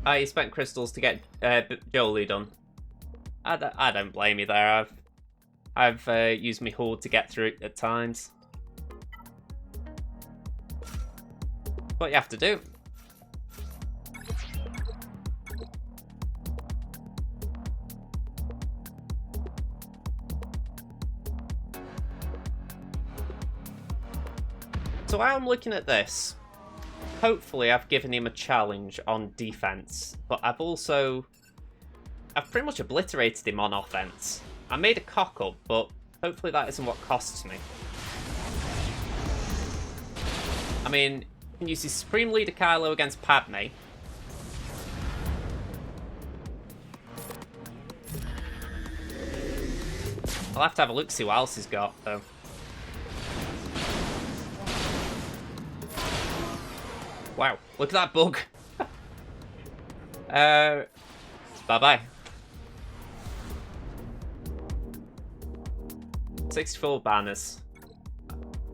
You spent crystals to get Jolie done. I don't blame you there. I've used my horde to get through it at times. What you have to do. So I'm looking at this. Hopefully I've given him a challenge on defense, but I've pretty much obliterated him on offense. I made a cock up, but hopefully that isn't what costs me. I mean, you can use his Supreme Leader Kylo against Padme. I'll have to have a look, see what else he's got, though. Wow, look at that bug. Bye-bye. 64 banners.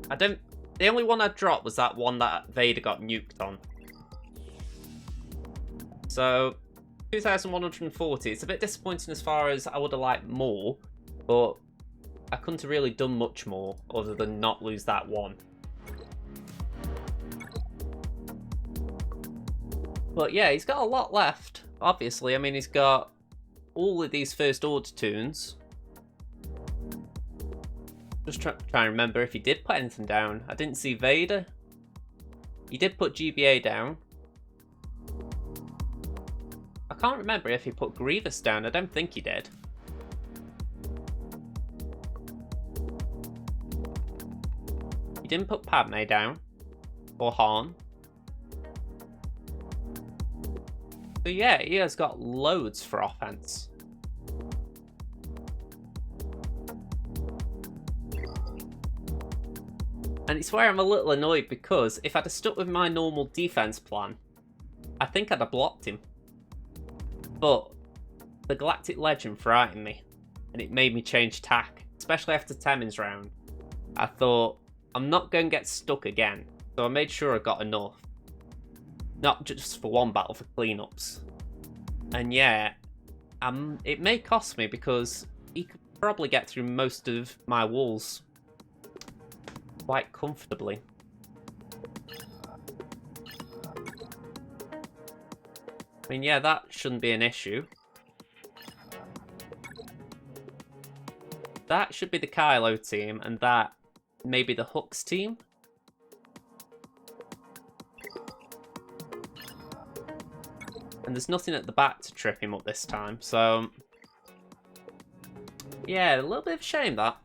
The only one I dropped was that one that Vader got nuked on. So, 2,140. It's a bit disappointing as far as I would have liked more, but I couldn't have really done much more other than not lose that one. But yeah, he's got a lot left, obviously. I mean, he's got all of these First Order tunes. Just try and remember if he did put anything down. I didn't see Vader. He did put GBA down. I can't remember if he put Grievous down. I don't think he did. He didn't put Padme down. Or Han. So yeah, he has got loads for offense. And it's where I'm a little annoyed because if I'd have stuck with my normal defense plan, I think I'd have blocked him. But the Galactic Legend frightened me, and it made me change tack, especially after Temmin's round. I thought, I'm not going to get stuck again, so I made sure I got enough. Not just for one battle, for cleanups. And yeah, it may cost me because he could probably get through most of my walls quite comfortably. I mean, yeah, that shouldn't be an issue. That should be the Kylo team, and that may be the Hux team. And there's nothing at the back to trip him up this time, so... yeah, a little bit of a shame, that.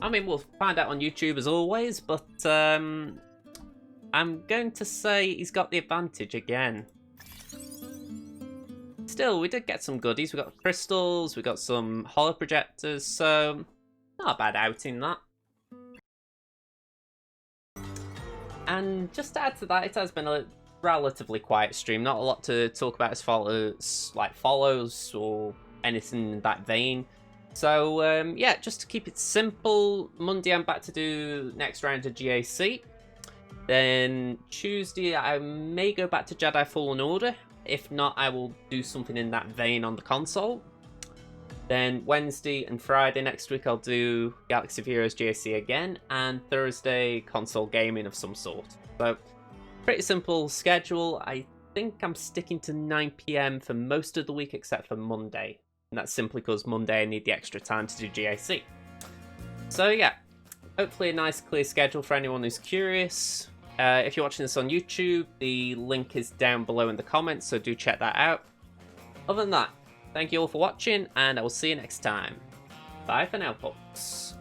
I mean, we'll find out on YouTube as always, but I'm going to say he's got the advantage again. Still, we did get some goodies. We got crystals, we got some holo projectors, so not a bad outing, that. And just to add to that, it has been a relatively quiet stream. Not a lot to talk about as far as like follows or anything in that vein. So yeah, just to keep it simple, Monday I'm back to do next round of GAC. Then Tuesday I may go back to Jedi Fallen Order. If not, I will do something in that vein on the console. Then Wednesday and Friday next week I'll do Galaxy of Heroes GAC again. And Thursday, console gaming of some sort. So, pretty simple schedule. I think I'm sticking to 9 PM for most of the week except for Monday. And that's simply because Monday I need the extra time to do GAC. So yeah, hopefully a nice clear schedule for anyone who's curious. If you're watching this on YouTube, the link is down below in the comments, so do check that out. Other than that, thank you all for watching, and I will see you next time. Bye for now, folks.